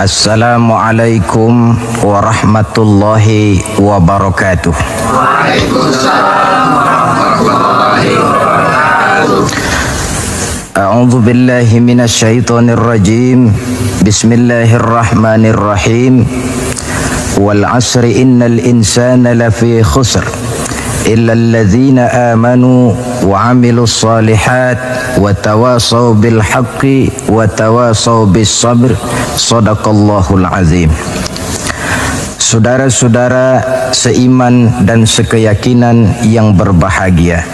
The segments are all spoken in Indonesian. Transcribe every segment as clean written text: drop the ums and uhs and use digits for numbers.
Assalamualaikum warahmatullahi wabarakatuh. Waalaikumsalam warahmatullahi wabarakatuh. A'udzu billahi minasyaitonir rajim. Bismillahirrahmanirrahim. Wal 'asri innal insana lafi khusr illa alladzina amanu wa 'amilus shalihat wa tawasaw bil haqqi wa tawasaw bis sabr. Shadaqallahul azim. Saudara-saudara seiman dan sekeyakinan yang berbahagia,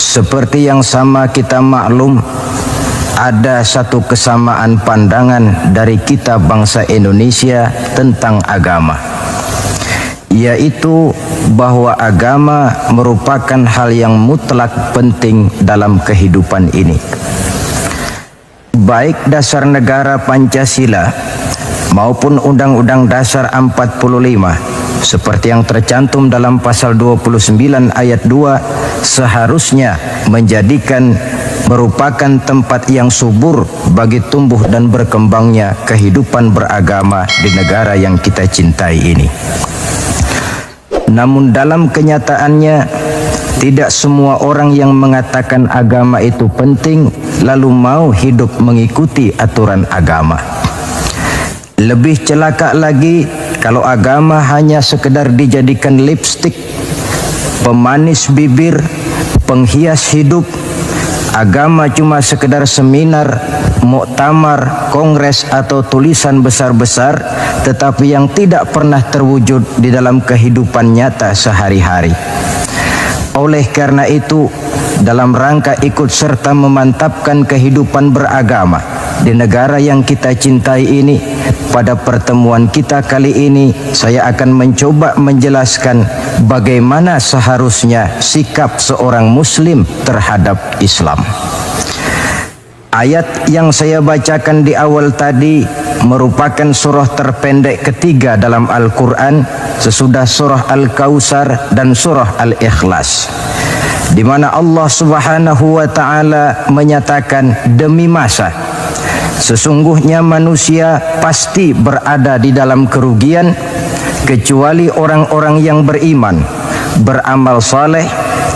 seperti yang sama kita maklum, ada satu kesamaan pandangan dari kita bangsa Indonesia tentang agama, yaitu bahwa agama merupakan hal yang mutlak penting dalam kehidupan ini. Baik dasar negara Pancasila maupun Undang-Undang Dasar 45 seperti yang tercantum dalam pasal 29 ayat 2 seharusnya menjadikan merupakan tempat yang subur bagi tumbuh dan berkembangnya kehidupan beragama di negara yang kita cintai ini. Namun dalam kenyataannya, tidak semua orang yang mengatakan agama itu penting lalu mau hidup mengikuti aturan agama. Lebih celaka lagi kalau agama hanya sekedar dijadikan lipstik, pemanis bibir, penghias hidup. Agama cuma sekedar seminar, muktamar, kongres atau tulisan besar-besar, tetapi yang tidak pernah terwujud di dalam kehidupan nyata sehari-hari. Oleh karena itu, dalam rangka ikut serta memantapkan kehidupan beragama di negara yang kita cintai ini, pada pertemuan kita kali ini saya akan mencoba menjelaskan bagaimana seharusnya sikap seorang muslim terhadap Islam. Ayat yang saya bacakan di awal tadi merupakan surah terpendek ketiga dalam Al-Quran sesudah surah Al-Kautsar dan surah Al-Ikhlas, di mana Allah Subhanahu wa Ta'ala menyatakan, demi masa sesungguhnya manusia pasti berada di dalam kerugian kecuali orang-orang yang beriman, beramal saleh,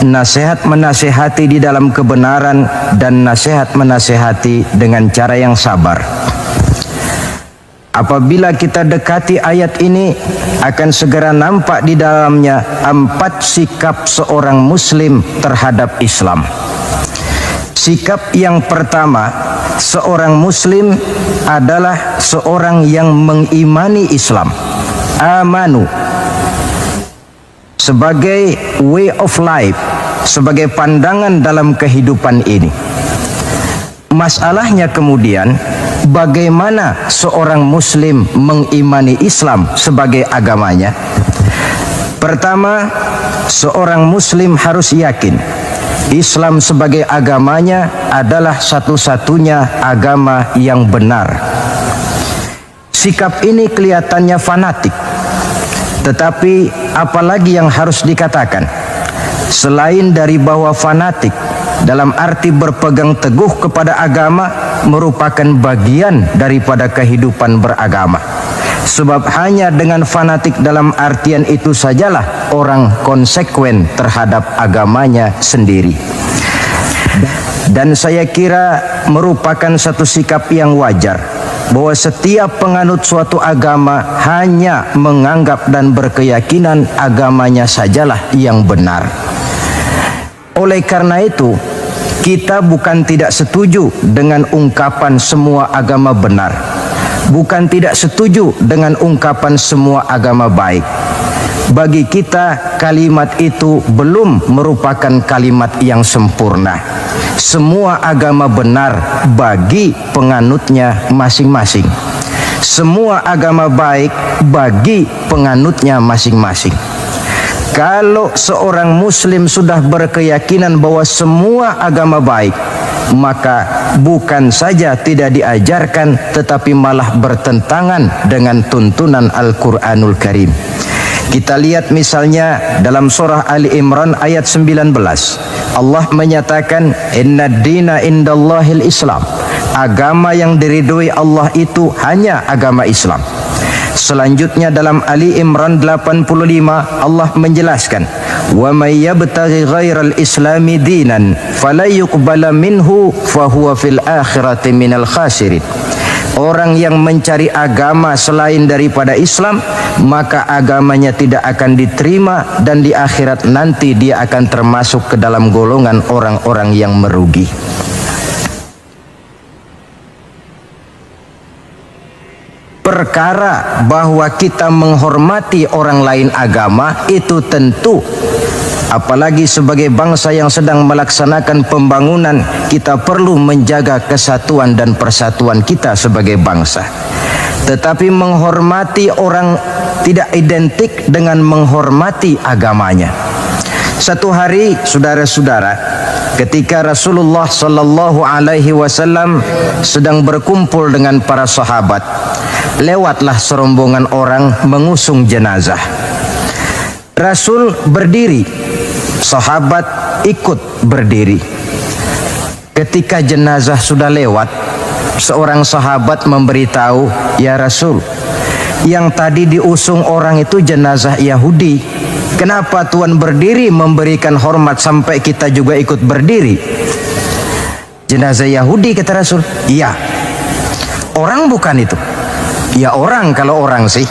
nasihat menasihati di dalam kebenaran, dan nasihat menasihati dengan cara yang sabar. Apabila kita dekati ayat ini, akan segera nampak di dalamnya 4 sikap seorang muslim terhadap Islam. Sikap yang pertama, seorang muslim adalah seorang yang mengimani Islam, amanu, sebagai way of life, sebagai pandangan dalam kehidupan ini. Masalahnya kemudian, bagaimana seorang muslim mengimani Islam sebagai agamanya? Pertama, seorang muslim harus yakin Islam sebagai agamanya adalah satu-satunya agama yang benar. Sikap ini kelihatannya fanatik, tetapi apalagi yang harus dikatakan selain dari bahwa fanatik dalam arti berpegang teguh kepada agama merupakan bagian daripada kehidupan beragama. Sebab hanya dengan fanatik dalam artian itu sajalah orang konsekuen terhadap agamanya sendiri. Dan saya kira merupakan satu sikap yang wajar bahwa setiap penganut suatu agama hanya menganggap dan berkeyakinan agamanya sajalah yang benar. Oleh karena itu, kita bukan tidak setuju dengan ungkapan semua agama benar, bukan tidak setuju dengan ungkapan semua agama baik. Bagi kita, kalimat itu belum merupakan kalimat yang sempurna. Semua agama benar bagi penganutnya masing-masing. Semua agama baik bagi penganutnya masing-masing. Kalau seorang muslim sudah berkeyakinan bahwa semua agama baik, maka bukan saja tidak diajarkan, tetapi malah bertentangan dengan tuntunan Al-Quranul Karim. Kita lihat misalnya dalam surah Ali Imran ayat 19. Allah menyatakan, Inna dina indallahil Islam. agama yang diridhoi Allah itu hanya agama Islam. Selanjutnya dalam Ali Imran 85 Allah menjelaskan, wa may yabtaghi ghairal islami dinan fala yuqbala minhu fahuwa fil akhirati minal khasirin. Orang yang mencari agama selain daripada Islam, maka agamanya tidak akan diterima dan di akhirat nanti dia akan termasuk ke dalam golongan orang-orang yang merugi. Perkara bahwa kita menghormati orang lain agama itu tentu, apalagi sebagai bangsa yang sedang melaksanakan pembangunan, kita perlu menjaga kesatuan dan persatuan kita sebagai bangsa. Tetapi menghormati orang tidak identik dengan menghormati agamanya. Satu hari, saudara-saudara, ketika Rasulullah Sallallahu Alaihi Wasallam sedang berkumpul dengan para sahabat, lewatlah serombongan orang mengusung jenazah. Rasul berdiri, sahabat ikut berdiri. Ketika jenazah sudah lewat, seorang sahabat memberitahu, "Ya Rasul, yang tadi diusung orang itu jenazah Yahudi. Kenapa Tuhan berdiri memberikan hormat sampai kita juga ikut berdiri?" Jenazah Yahudi, kata Rasul. "Iya." "Orang bukan itu?" "Ya orang, kalau orang sih."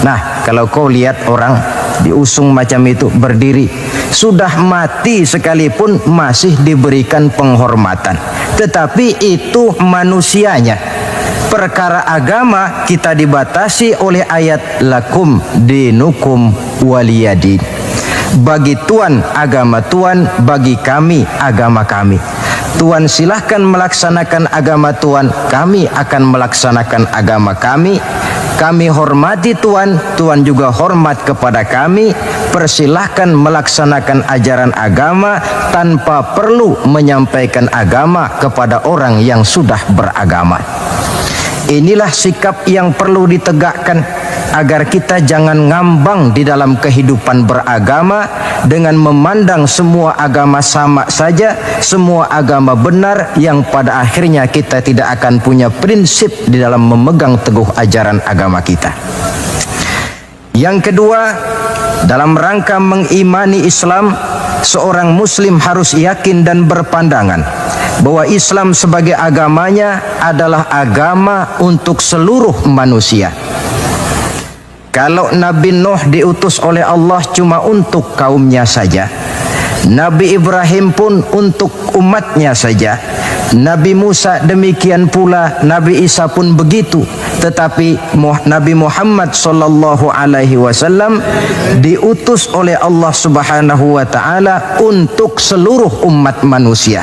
Nah, kalau kau lihat orang diusung macam itu berdiri, sudah mati sekalipun masih diberikan penghormatan. Tetapi itu manusianya. Perkara agama kita dibatasi oleh ayat lakum dinukum waliyadin. Bagi Tuhan agama Tuhan, bagi kami agama kami. Tuhan silahkan melaksanakan agama Tuhan, kami akan melaksanakan agama kami. Kami hormati Tuhan, Tuhan juga hormat kepada kami. Persilahkan melaksanakan ajaran agama tanpa perlu menyampaikan agama kepada orang yang sudah beragama. Inilah sikap yang perlu ditegakkan agar kita jangan ngambang di dalam kehidupan beragama dengan memandang semua agama sama saja, semua agama benar, yang pada akhirnya kita tidak akan punya prinsip di dalam memegang teguh ajaran agama kita. Yang kedua, dalam rangka mengimani Islam, seorang muslim harus yakin dan berpandangan bahwa Islam sebagai agamanya adalah agama untuk seluruh manusia. Kalau Nabi Nuh diutus oleh Allah cuma untuk kaumnya saja, Nabi Ibrahim pun untuk umatnya saja, Nabi Musa demikian pula, Nabi Isa pun begitu. Tetapi Nabi Muhammad sallallahu alaihi wasallam diutus oleh Allah Subhanahu wa taala untuk seluruh umat manusia.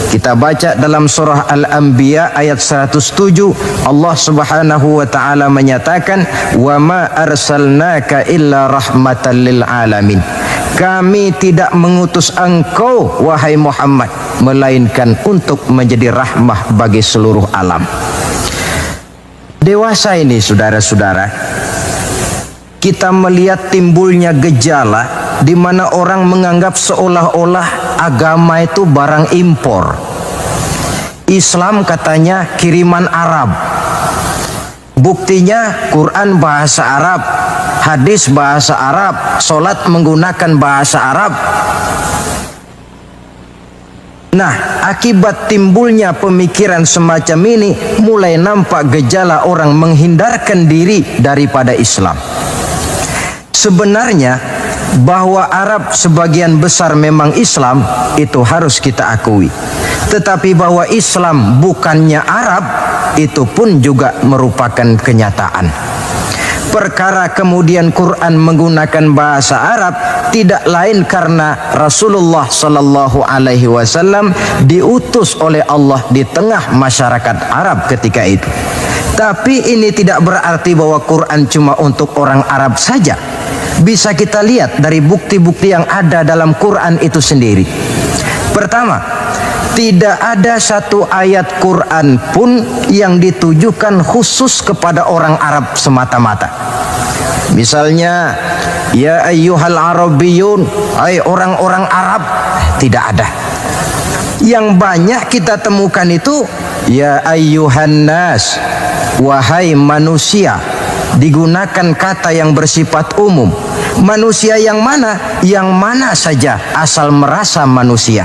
Kita baca dalam surah Al-Anbiya ayat 107, Allah Subhanahu wa taala menyatakan, "Wa ma arsalnaka illa rahmatan lil alamin." Kami tidak mengutus engkau wahai Muhammad melainkan untuk menjadi rahmah bagi seluruh alam. Dewasa ini saudara-saudara, kita melihat timbulnya gejala di mana orang menganggap seolah-olah agama itu barang impor. Islam katanya kiriman Arab. Buktinya Quran bahasa Arab, hadis bahasa Arab, solat menggunakan bahasa Arab. Nah, akibat timbulnya pemikiran semacam ini, mulai nampak gejala orang menghindarkan diri daripada Islam. Sebenarnya bahwa Arab sebagian besar memang Islam, itu harus kita akui. Tetapi bahwa Islam bukannya Arab, itu pun juga merupakan kenyataan. Perkara kemudian Quran menggunakan bahasa Arab tidak lain karena Rasulullah sallallahu alaihi wasallam diutus oleh Allah di tengah masyarakat Arab ketika itu. Tapi ini tidak berarti bahwa Quran cuma untuk orang Arab saja. Bisa kita lihat dari bukti-bukti yang ada dalam Quran itu sendiri. Pertama, tidak ada satu ayat Quran pun yang ditujukan khusus kepada orang Arab semata-mata. Misalnya, ya ayyuhal arabiyyun, hai orang-orang Arab, tidak ada. Yang banyak kita temukan itu Ya ayyuhan nas, wahai manusia. Digunakan kata yang bersifat umum. Manusia yang mana? Yang mana saja asal merasa manusia.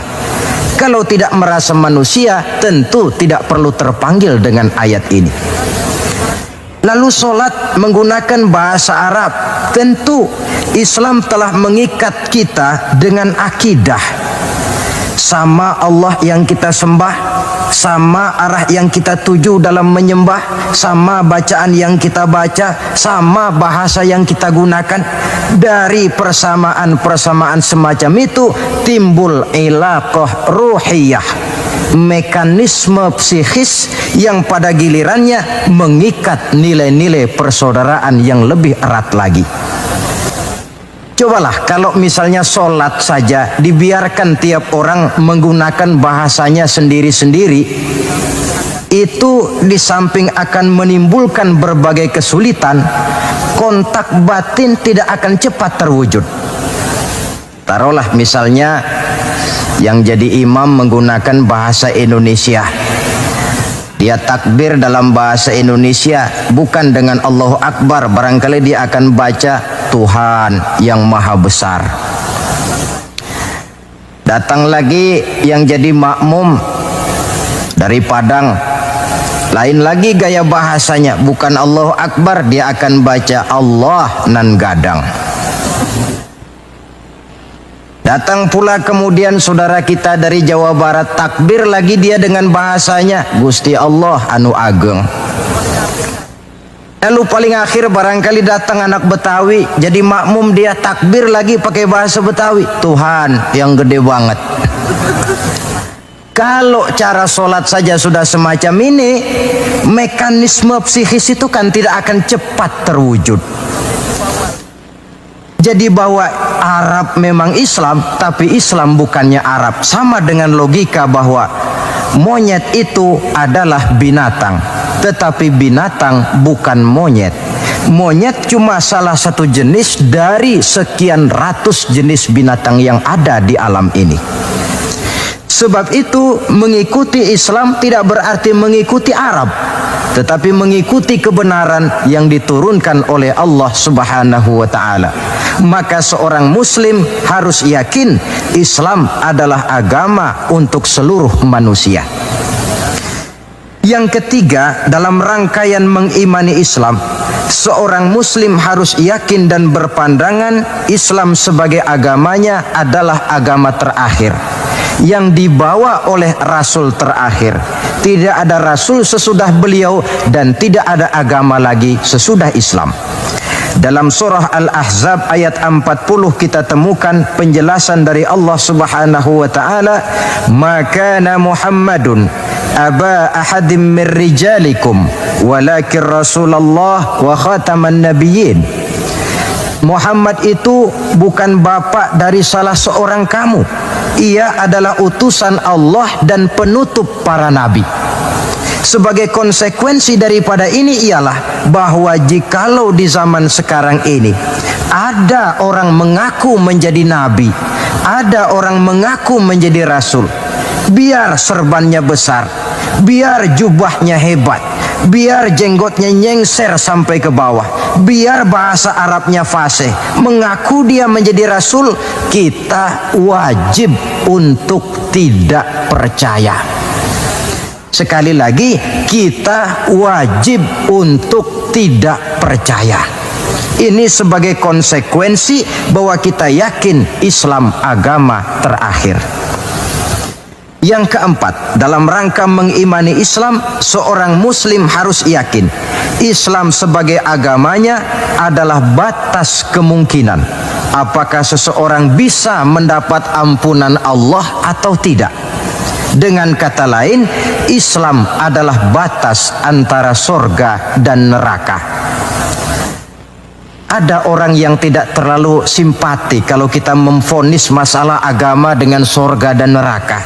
Kalau tidak merasa manusia, tentu tidak perlu terpanggil dengan ayat ini. Lalu solat menggunakan bahasa Arab. Tentu Islam telah mengikat kita dengan akidah. Sama Allah yang kita sembah, sama arah yang kita tuju dalam menyembah, sama bacaan yang kita baca, sama bahasa yang kita gunakan. Dari persamaan-persamaan semacam itu timbul ilaqah ruhiyah, mekanisme psikis yang pada gilirannya mengikat nilai-nilai persaudaraan yang lebih erat lagi. Cobalah kalau misalnya sholat saja dibiarkan tiap orang menggunakan bahasanya sendiri-sendiri, itu di samping akan menimbulkan berbagai kesulitan, kontak batin tidak akan cepat terwujud. Taruhlah misalnya yang jadi imam menggunakan bahasa Indonesia. Dia takbir dalam bahasa Indonesia bukan dengan Allahu Akbar, barangkali dia akan baca Tuhan yang Maha Besar. Datang lagi yang jadi makmum dari Padang, lain lagi gaya bahasanya, bukan Allahu Akbar, dia akan baca Allah nan gadang. Datang pula kemudian saudara kita dari Jawa Barat, takbir lagi dia dengan bahasanya Gusti Allah anu ageng. Lalu paling akhir barangkali datang anak Betawi, jadi makmum dia takbir lagi pakai bahasa Betawi, Tuhan yang gede banget. Kalau cara sholat saja sudah semacam ini, mekanisme psikis itu kan tidak akan cepat terwujud. Jadi bahwa Arab memang Islam, tapi Islam bukannya Arab. Sama dengan logika bahwa monyet itu adalah binatang, tetapi binatang bukan monyet. Monyet cuma salah satu jenis dari sekian ratus jenis binatang yang ada di alam ini. Sebab itu mengikuti Islam tidak berarti mengikuti Arab, tetapi mengikuti kebenaran yang diturunkan oleh Allah Subhanahu wa ta'ala. Maka seorang muslim harus yakin Islam adalah agama untuk seluruh manusia. Yang ketiga, dalam rangkaian mengimani Islam, seorang muslim harus yakin dan berpandangan Islam sebagai agamanya adalah agama terakhir yang dibawa oleh Rasul terakhir. Tidak ada Rasul sesudah beliau dan tidak ada agama lagi sesudah Islam. Dalam surah Al-Ahzab ayat 40 kita temukan penjelasan dari Allah Subhanahu wa ta'ala, "Ma kana Muhammadun aba ahadim min rijalikum walakin Rasulullah wa khataman nabiyyin." Muhammad itu bukan bapak dari salah seorang kamu. Ia adalah utusan Allah dan penutup para nabi. Sebagai konsekuensi daripada ini ialah bahwa jikalau di zaman sekarang ini ada orang mengaku menjadi nabi, ada orang mengaku menjadi rasul, biar serbannya besar, biar jubahnya hebat, biar jenggotnya nyengser sampai ke bawah, biar bahasa Arabnya fasih, mengaku dia menjadi rasul, kita wajib untuk tidak percaya. Sekali lagi, kita wajib untuk tidak percaya. Ini sebagai konsekuensi bahwa kita yakin Islam agama terakhir. Yang keempat, dalam rangka mengimani Islam, seorang muslim harus yakin Islam sebagai agamanya adalah batas kemungkinan. Apakah seseorang bisa mendapat ampunan Allah atau tidak? Dengan kata lain, Islam adalah batas antara sorga dan neraka. Ada orang yang tidak terlalu simpati kalau kita memvonis masalah agama dengan sorga dan neraka.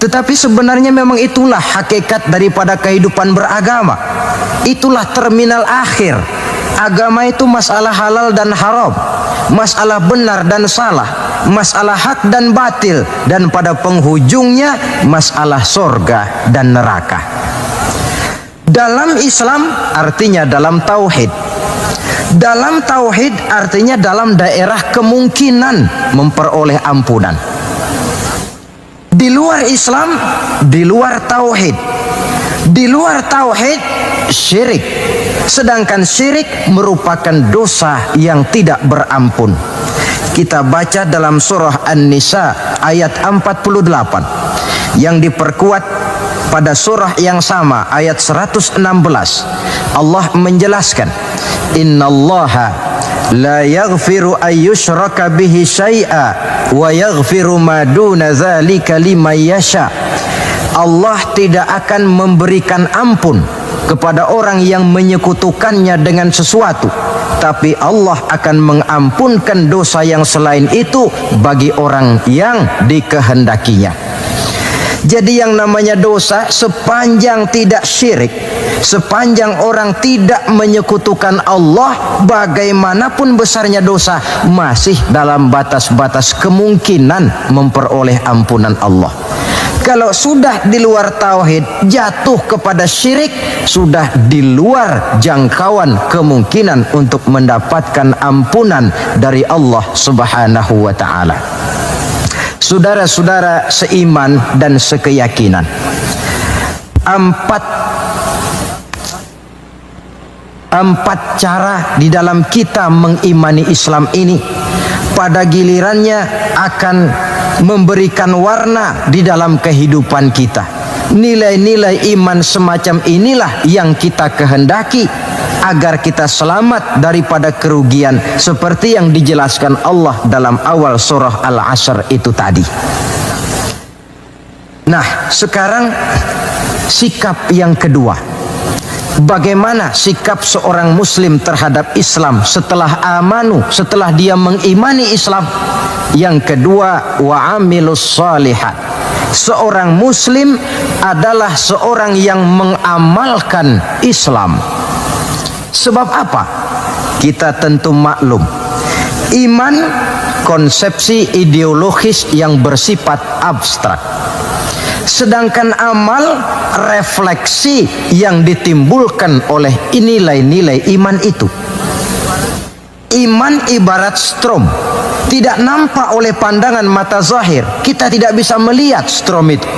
Tetapi sebenarnya memang itulah hakikat daripada kehidupan beragama. Itulah terminal akhir. Agama itu masalah halal dan haram, masalah benar dan salah, masalah hak dan batil, dan pada penghujungnya masalah sorga dan neraka. Dalam Islam artinya dalam tauhid. Dalam tauhid artinya dalam daerah kemungkinan memperoleh ampunan. Di luar Islam, di luar tauhid. Di luar tauhid, syirik. Sedangkan syirik merupakan dosa yang tidak berampun. Kita baca dalam surah An-Nisa ayat 48 yang diperkuat pada surah yang sama ayat 116. Allah menjelaskan, innallaha la yaghfiru ayyushraka bihi syai'a wa yaghfiru ma duna dzalika liman yasha. Allah tidak akan memberikan ampun kepada orang yang menyekutukannya dengan sesuatu, tapi Allah akan mengampunkan dosa yang selain itu bagi orang yang dikehendakinya. Jadi yang namanya dosa, sepanjang tidak syirik, sepanjang orang tidak menyekutukan Allah, bagaimanapun besarnya dosa, masih dalam batas-batas kemungkinan memperoleh ampunan Allah. Kalau sudah di luar tauhid, jatuh kepada syirik, sudah di luar jangkauan kemungkinan untuk mendapatkan ampunan dari Allah Subhanahu wa ta'ala. Saudara-saudara seiman dan sekeyakinan, empat cara di dalam kita mengimani Islam ini pada gilirannya akan memberikan warna di dalam kehidupan kita. Nilai-nilai iman semacam inilah yang kita kehendaki agar kita selamat daripada kerugian seperti yang dijelaskan Allah dalam awal surah Al-Asr itu tadi. Nah, sekarang sikap yang kedua. Bagaimana sikap seorang muslim terhadap Islam setelah amanu, setelah dia mengimani Islam? Yang kedua, wa amilus shalihat. Seorang muslim adalah seorang yang mengamalkan Islam. Sebab apa? Kita tentu maklum, iman konsepsi ideologis yang bersifat abstrak. Sedangkan amal refleksi yang ditimbulkan oleh nilai-nilai iman itu. Iman ibarat strom, tidak nampak oleh pandangan mata zahir. Kita tidak bisa melihat strom itu.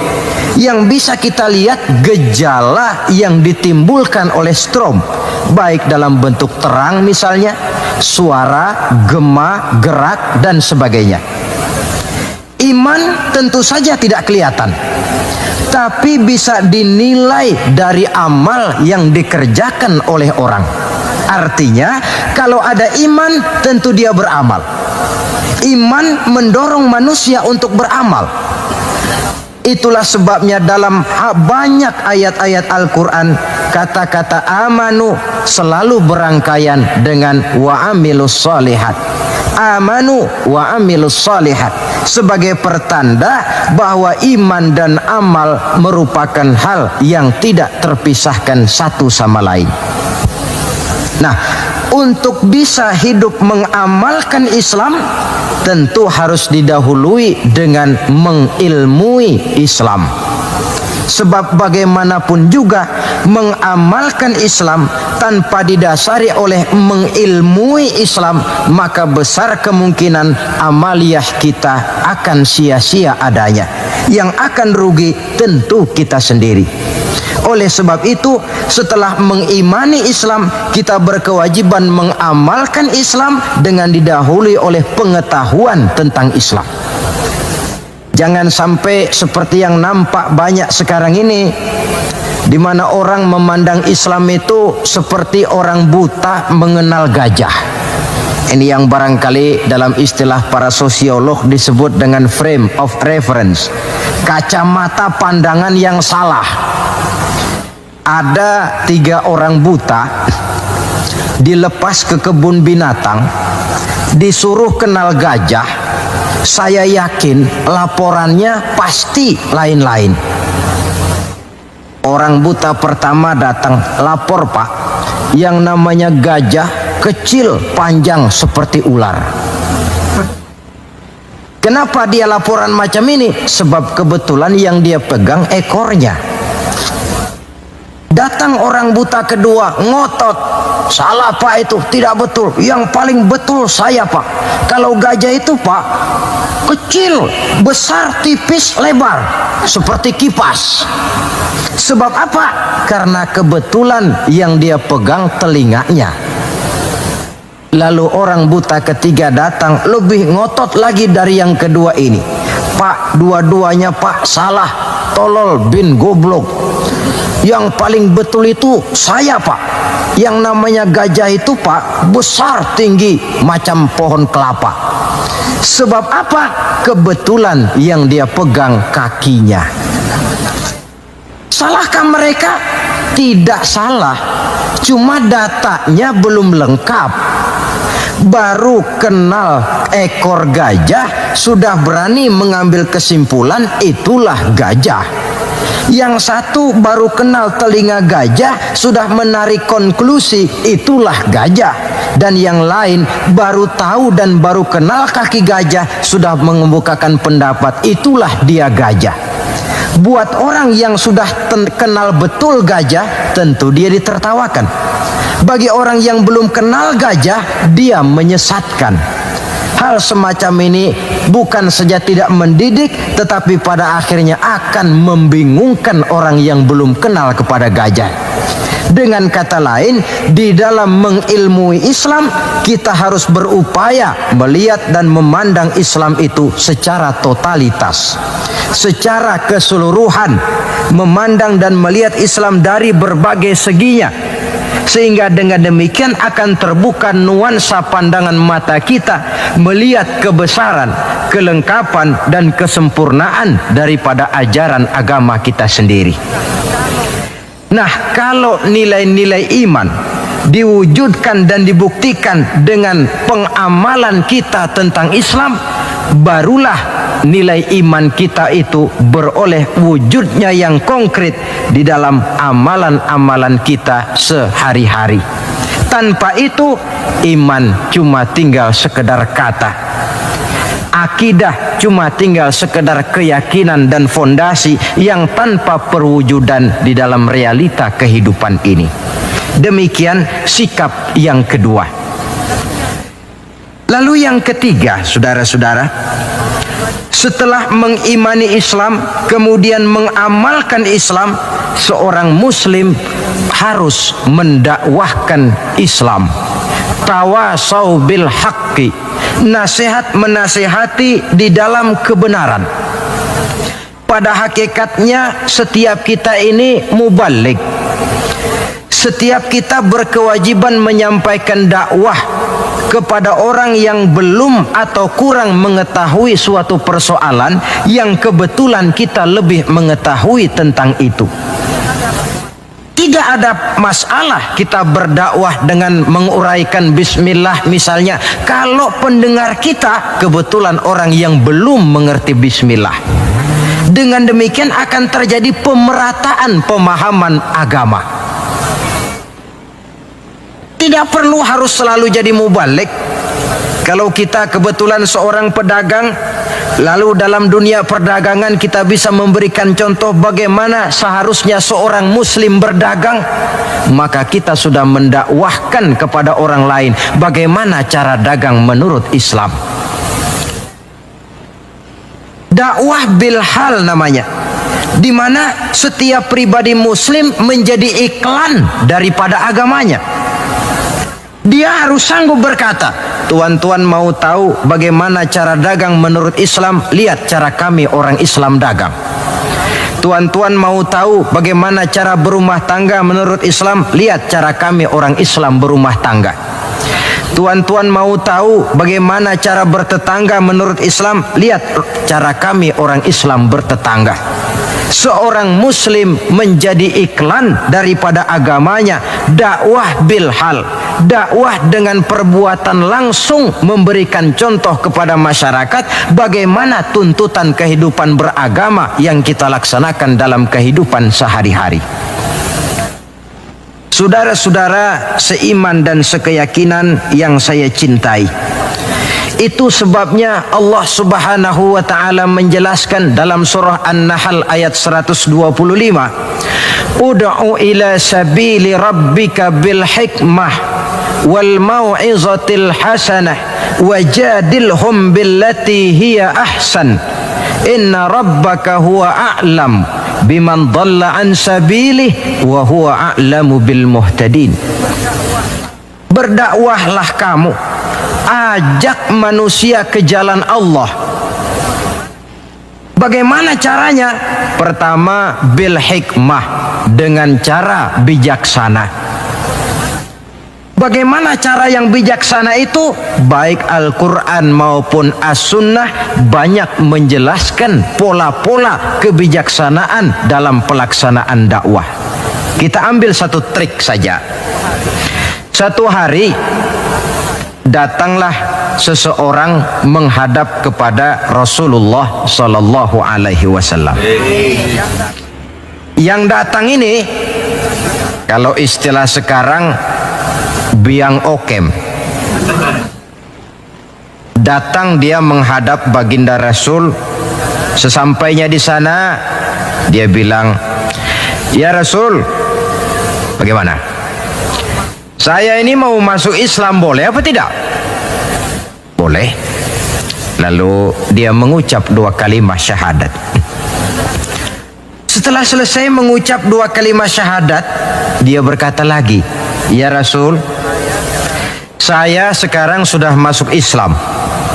Yang bisa kita lihat gejala yang ditimbulkan oleh strom, baik dalam bentuk terang misalnya, suara, gema, gerak, dan sebagainya. Iman tentu saja tidak kelihatan, tapi bisa dinilai dari amal yang dikerjakan oleh orang. Artinya, kalau ada iman, tentu dia beramal. Iman mendorong manusia untuk beramal. Itulah sebabnya dalam banyak ayat-ayat Al-Quran, kata-kata amanu selalu berangkaian dengan wa amilus shalihat. Amanu wa amilus shalihat, sebagai pertanda bahwa iman dan amal merupakan hal yang tidak terpisahkan satu sama lain. Nah, untuk bisa hidup mengamalkan Islam, tentu harus didahului dengan mengilmui Islam. Sebab bagaimanapun juga mengamalkan Islam tanpa didasari oleh mengilmui Islam, maka besar kemungkinan amaliyah kita akan sia-sia adanya. Yang akan rugi tentu kita sendiri. Oleh sebab itu, setelah mengimani Islam, kita berkewajiban mengamalkan Islam dengan didahului oleh pengetahuan tentang Islam. Jangan sampai seperti yang nampak banyak sekarang ini, di mana orang memandang Islam itu seperti orang buta mengenal gajah. Ini yang barangkali dalam istilah para sosiolog disebut dengan frame of reference, kacamata pandangan yang salah. Ada 3 orang buta dilepas ke kebun binatang, disuruh kenal gajah. Saya yakin laporannya pasti lain-lain. Orang buta pertama datang, lapor Pak, yang namanya gajah kecil panjang seperti ular. Kenapa dia laporan macam ini? Sebab kebetulan yang dia pegang ekornya. Datang orang buta kedua, ngotot. Salah Pak, itu tidak betul. Yang paling betul saya Pak. Kalau gajah itu Pak, kecil, besar, tipis, lebar, seperti kipas. Sebab apa? Karena kebetulan yang dia pegang telinganya. Lalu orang buta ketiga datang, lebih ngotot lagi dari yang kedua ini. Pak, dua-duanya Pak salah, tolol bin goblok. Yang paling betul itu saya Pak. Yang namanya gajah itu Pak, besar tinggi macam pohon kelapa. Sebab apa? Kebetulan yang dia pegang kakinya. Salahkah mereka? Tidak salah, cuma datanya belum lengkap. Baru kenal ekor gajah sudah berani mengambil kesimpulan itulah gajah. Yang satu baru kenal telinga gajah sudah menarik konklusi itulah gajah. Dan yang lain baru tahu dan baru kenal kaki gajah sudah mengemukakan pendapat itulah dia gajah. Buat orang yang sudah kenal betul gajah, tentu dia ditertawakan. Bagi orang yang belum kenal gajah, dia menyesatkan. Hal semacam ini bukan saja tidak mendidik, tetapi pada akhirnya akan membingungkan orang yang belum kenal kepada gajah. Dengan kata lain, di dalam mengilmui Islam, kita harus berupaya melihat dan memandang Islam itu secara totalitas, secara keseluruhan, memandang dan melihat Islam dari berbagai seginya. Sehingga dengan demikian akan terbuka nuansa pandangan mata kita melihat kebesaran, kelengkapan dan kesempurnaan daripada ajaran agama kita sendiri. Nah, kalau nilai-nilai iman diwujudkan dan dibuktikan dengan pengamalan kita tentang Islam, barulah nilai iman kita itu beroleh wujudnya yang konkret di dalam amalan-amalan kita sehari-hari. Tanpa itu, iman cuma tinggal sekedar kata. Akidah cuma tinggal sekedar keyakinan dan fondasi yang tanpa perwujudan di dalam realita kehidupan ini. Demikian sikap yang kedua. Lalu yang ketiga, saudara-saudara, setelah mengimani Islam, kemudian mengamalkan Islam, seorang muslim harus mendakwahkan Islam. Tawasau bil haqqi, nasihat menasihati di dalam kebenaran. Pada hakikatnya setiap kita ini mubaligh. Setiap kita berkewajiban menyampaikan dakwah kepada orang yang belum atau kurang mengetahui suatu persoalan yang kebetulan kita lebih mengetahui tentang itu. Tidak ada masalah kita berdakwah dengan menguraikan bismillah misalnya, kalau pendengar kita kebetulan orang yang belum mengerti bismillah. Dengan demikian akan terjadi pemerataan pemahaman agama. Tidak perlu harus selalu jadi mubaligh. Kalau kita kebetulan seorang pedagang, lalu dalam dunia perdagangan kita bisa memberikan contoh bagaimana seharusnya seorang muslim berdagang, maka kita sudah mendakwahkan kepada orang lain bagaimana cara dagang menurut Islam. Dakwah bil hal namanya, di mana setiap pribadi muslim menjadi iklan daripada agamanya. Dia harus sanggup berkata, tuan-tuan mau tahu bagaimana cara dagang menurut Islam? Lihat cara kami orang Islam dagang. Tuan-tuan mau tahu bagaimana cara berumah tangga menurut Islam? Lihat cara kami orang Islam berumah tangga. Tuan-tuan mau tahu bagaimana cara bertetangga menurut Islam? Lihat cara kami orang Islam bertetangga. Seorang muslim menjadi iklan daripada agamanya. Dakwah bil hal, dakwah dengan perbuatan langsung, memberikan contoh kepada masyarakat bagaimana tuntutan kehidupan beragama yang kita laksanakan dalam kehidupan sehari-hari. Saudara-saudara seiman dan sekeyakinan yang saya cintai, Itu sebabnya Allah Subhanahu wa taala menjelaskan dalam surah An-Nahl ayat 125, Ud'u ila sabili rabbika bil hikmah wal mau'izatil hasanah wajadilhum billati hiya ahsan inna rabbaka huwa a'lam biman dhalla an sabilih wa huwa a'lamu bil muhtadin. Berdakwahlah kamu, ajak manusia ke jalan Allah. Bagaimana caranya? Pertama, bil hikmah, dengan cara bijaksana. Bagaimana cara yang bijaksana itu? Baik Al-Quran maupun As-Sunnah banyak menjelaskan pola-pola kebijaksanaan dalam pelaksanaan dakwah. Kita ambil satu trik saja. Satu hari datanglah seseorang menghadap kepada Rasulullah sallallahu alaihi wasallam. Yang datang ini kalau istilah sekarang biang okem. Datang dia menghadap baginda Rasul. Sesampainya di sana dia bilang, "Ya Rasul, bagaimana? Saya ini mau masuk Islam, boleh apa tidak?" Boleh. Lalu dia mengucap 2 kalimat syahadat. Setelah selesai mengucap 2 kalimat syahadat, dia berkata lagi, "Ya Rasul, saya sekarang sudah masuk Islam."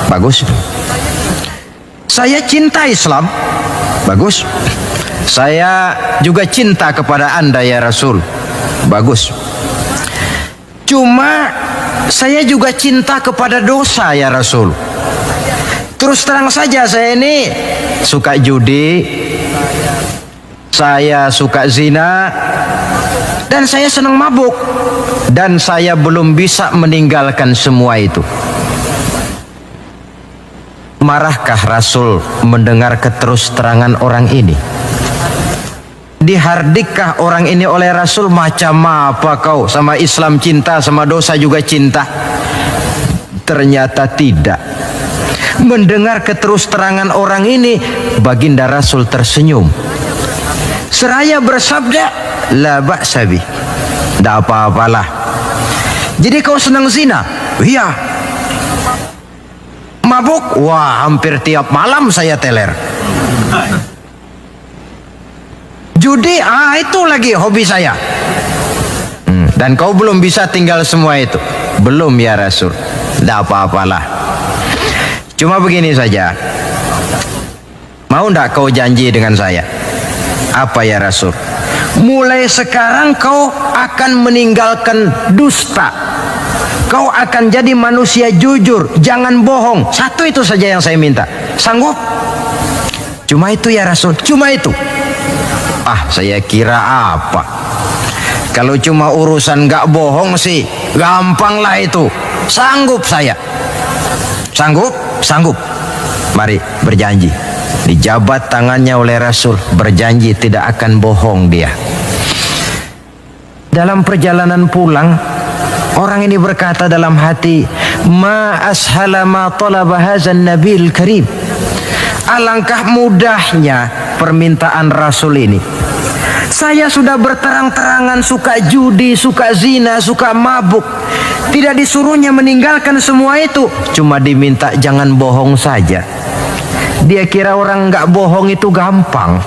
Bagus. "Saya cinta Islam." Bagus. "Saya juga cinta kepada Anda ya Rasul." Bagus. "Cuma saya juga cinta kepada dosa ya Rasul. Terus terang saja saya ini suka judi, saya suka zina, dan saya senang mabuk. Dan saya belum bisa meninggalkan semua itu." Marahkah Rasul mendengar keterus-terangan orang ini? Dihardikkah orang ini oleh Rasul? Macam apa kau, sama Islam cinta, sama dosa juga cinta? Ternyata tidak. Mendengar keterus-terangan orang ini, baginda Rasul tersenyum. Seraya bersabda, "La ba'sa bih." Tidak apa-apalah. "Jadi kau senang zina?" "Iya." "Mabuk?" "Wah, hampir tiap malam saya teler." "Judi?" Itu lagi hobi saya." "Dan kau belum bisa tinggal semua itu?" "Belum ya Rasul." "Tidak apa-apalah. Cuma begini saja. Mau tidak kau janji dengan saya?" "Apa ya Rasul?" "Mulai sekarang kau akan meninggalkan dusta. Kau akan jadi manusia jujur, jangan bohong. Satu itu saja yang saya minta. Sanggup?" "Cuma itu ya Rasul." "Cuma itu?" Saya kira apa? Kalau cuma urusan gak bohong sih gampang lah itu. Sanggup saya." "Sanggup?" "Sanggup." "Mari berjanji." Dijabat tangannya oleh Rasul, berjanji tidak akan bohong dia. Dalam perjalanan pulang, orang ini berkata dalam hati, "Ma ashala ma talaba hadzan nabil karim." Alangkah mudahnya permintaan Rasul ini. Saya sudah berterang-terangan suka judi, suka zina, suka mabuk. Tidak disuruhnya meninggalkan semua itu, cuma diminta jangan bohong saja. Dia kira orang nggak bohong itu gampang.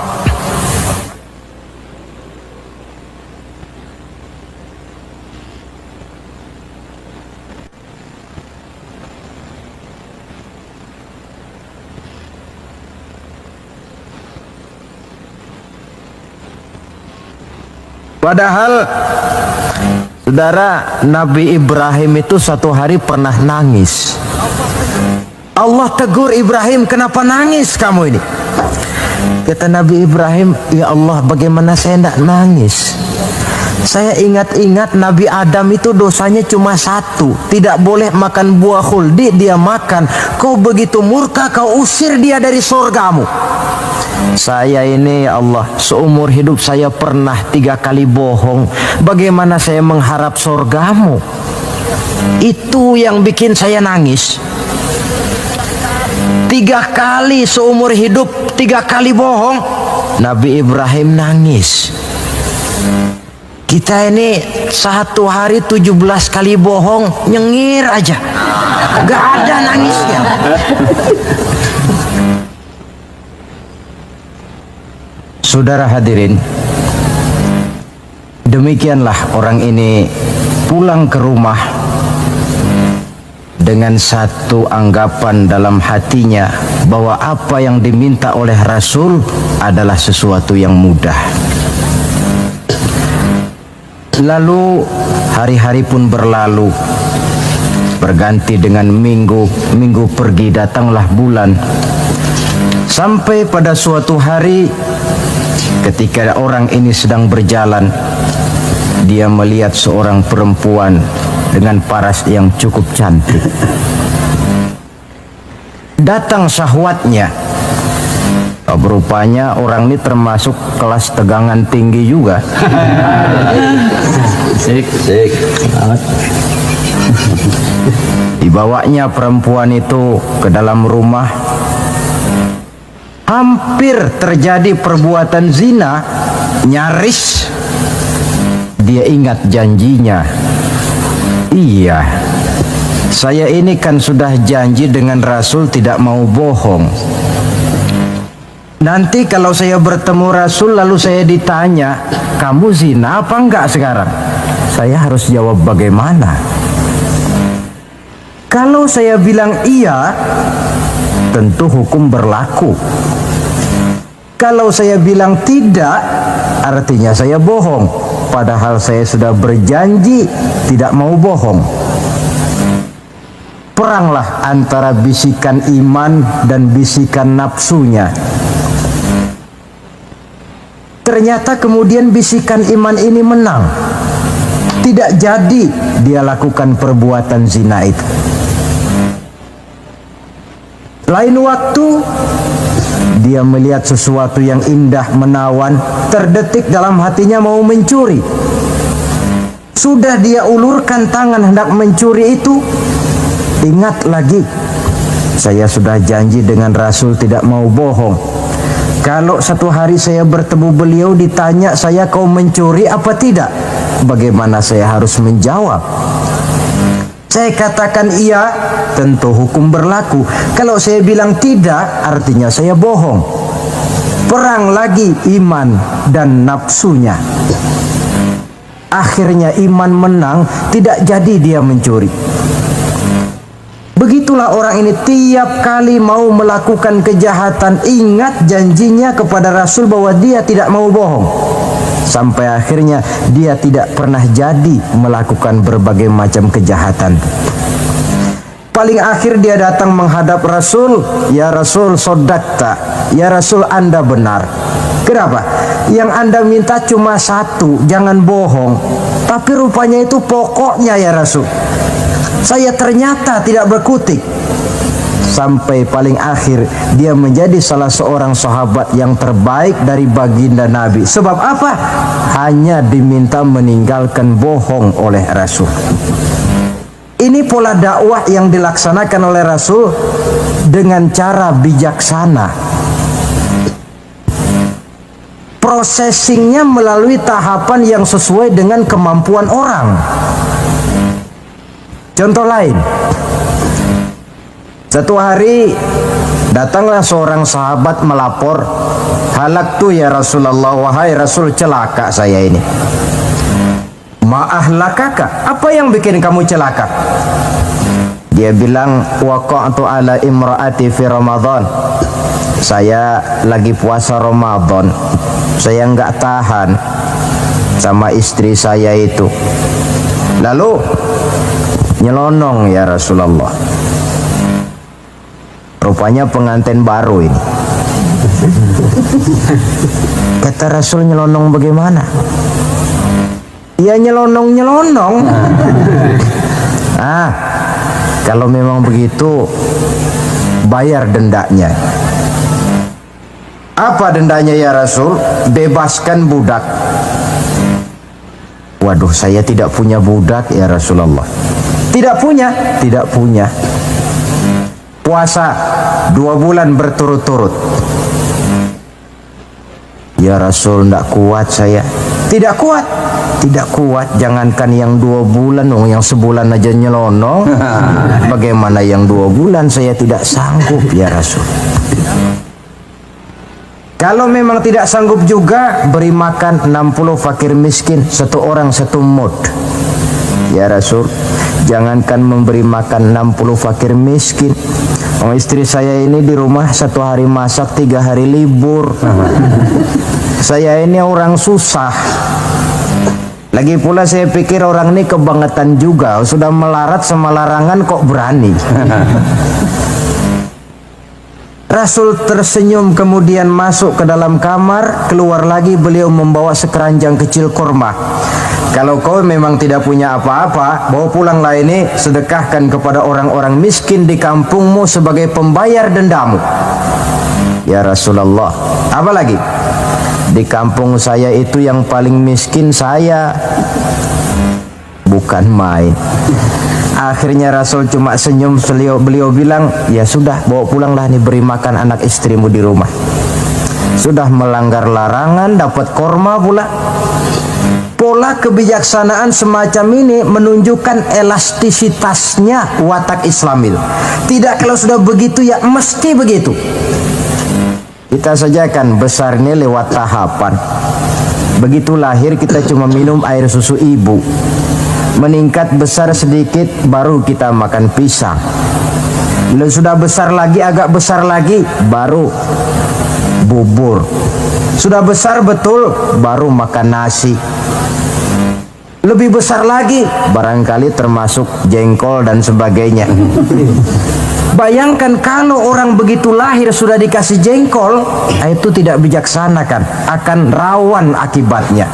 Padahal saudara, Nabi Ibrahim itu satu hari pernah nangis. Allah tegur Ibrahim, "Kenapa nangis kamu ini?" Kata Nabi Ibrahim, "Ya Allah, bagaimana saya tidak nangis? Saya ingat-ingat Nabi Adam itu dosanya cuma 1, tidak boleh makan buah khuldi, dia makan. Kau begitu murka, kau usir dia dari surgamu. Saya ini ya Allah, seumur hidup saya pernah 3 kali bohong. Bagaimana saya mengharap surgamu?" Itu yang bikin saya nangis. 3 kali seumur hidup, 3 kali bohong. Nabi Ibrahim nangis. Kita ini 1 hari 17 kali bohong, nyengir aja, gak ada nangisnya. Saudara hadirin, demikianlah orang ini pulang ke rumah dengan satu anggapan dalam hatinya bahwa apa yang diminta oleh Rasul adalah sesuatu yang mudah. Lalu hari-hari pun berlalu, berganti dengan minggu, minggu pergi, datanglah bulan. Sampai pada suatu hari ketika orang ini sedang berjalan, dia melihat seorang perempuan dengan paras yang cukup cantik. Datang syahwatnya. Rupanya orang ini termasuk kelas tegangan tinggi juga. Dibawanya perempuan itu ke dalam rumah. Hampir terjadi perbuatan zina. Nyaris dia ingat janjinya. Iya, saya ini kan sudah janji dengan Rasul tidak mau bohong. Nanti kalau saya bertemu Rasul lalu saya ditanya, kamu zina apa enggak sekarang? Saya harus jawab bagaimana? Kalau saya bilang iya, tentu hukum berlaku. Kalau saya bilang tidak, artinya saya bohong. Padahal saya sudah berjanji tidak mau bohong. Peranglah antara bisikan iman dan bisikan nafsunya. Ternyata kemudian bisikan iman ini menang. Tidak jadi dia lakukan perbuatan zina itu. Lain waktu dia melihat sesuatu yang indah menawan, terdetik dalam hatinya mau mencuri. Sudah dia ulurkan tangan hendak mencuri itu, ingat lagi, saya sudah janji dengan Rasul tidak mau bohong. Kalau satu hari saya bertemu beliau ditanya saya kau mencuri apa tidak, bagaimana saya harus menjawab? Saya katakan iya, tentu hukum berlaku. Kalau saya bilang tidak, artinya saya bohong. Perang lagi iman dan nafsunya. Akhirnya iman menang, tidak jadi dia mencuri. Begitulah orang ini tiap kali mau melakukan kejahatan, ingat janjinya kepada Rasul bahwa dia tidak mau bohong. Sampai akhirnya dia tidak pernah jadi melakukan berbagai macam kejahatan. Paling akhir dia datang menghadap Rasul, ya Rasul sodakta, ya Rasul Anda benar. Kenapa? Yang Anda minta cuma satu, jangan bohong. Tapi rupanya itu pokoknya ya Rasul. Saya ternyata tidak berkutik. Sampai paling akhir dia menjadi salah seorang sahabat yang terbaik dari baginda Nabi. Sebab apa? Hanya diminta meninggalkan bohong oleh Rasul. Ini pola dakwah yang dilaksanakan oleh Rasul dengan cara bijaksana. Processingnya melalui tahapan yang sesuai dengan kemampuan orang. Contoh lain, satu hari datanglah seorang sahabat melapor, halaktu ya Rasulullah, wahai Rasul celaka saya ini. Ma'ahlakaka, apa yang bikin kamu celaka? Dia bilang, waqa'tu ala imraati fi Ramadan. Saya lagi puasa Ramadan, saya nggak tahan sama istri saya itu. Lalu nyelonong ya Rasulullah. Rupanya pengantin baru ini. Kata Rasul, nyelonong bagaimana? Ya nyelonong-nyelonong. Kalau memang begitu, bayar dendanya. Apa dendanya ya Rasul? Bebaskan budak. Waduh, saya tidak punya budak ya Rasulullah. Tidak punya? Tidak punya. puasa 2 bulan berturut-turut. Ya Rasul, tidak kuat saya. Tidak kuat, tidak kuat. Jangankan yang 2 bulan, yang sebulan aja nyelonong. Bagaimana yang 2 bulan? Saya tidak sanggup ya Rasul. Kalau memang tidak sanggup juga, beri makan 60 fakir miskin, 1 orang 1 mud. Ya Rasul, jangankan memberi makan 60 fakir miskin. Istri saya ini di rumah 1 hari masak, 3 hari libur. Saya ini orang susah. Lagi pula saya pikir orang ini kebangetan juga. Sudah melarat sama larangan kok berani. Rasul tersenyum kemudian masuk ke dalam kamar. Keluar lagi beliau membawa sekeranjang kecil kurma. Kalau kau memang tidak punya apa-apa, bawa pulanglah ini, sedekahkan kepada orang-orang miskin di kampungmu sebagai pembayar dendamu. Ya Rasulullah, apa lagi? Di kampung saya itu yang paling miskin saya. Bukan main. Akhirnya Rasul cuma senyum, beliau bilang, ya sudah, bawa pulanglah nih, beri makan anak istrimu di rumah. Sudah melanggar larangan, dapat korma pula. Pola kebijaksanaan semacam ini menunjukkan elastisitasnya watak Islamil. Tidak kalau sudah begitu ya mesti begitu. Kita saja kan besar ini lewat tahapan. Begitu lahir kita cuma minum air susu ibu. Meningkat besar sedikit baru kita makan pisang. Bila sudah besar lagi, agak besar lagi, baru bubur. Sudah besar betul, baru makan nasi. Lebih besar lagi, barangkali termasuk jengkol dan sebagainya. Bayangkan kalau orang begitu lahir sudah dikasih jengkol, itu tidak bijaksana kan, akan rawan akibatnya.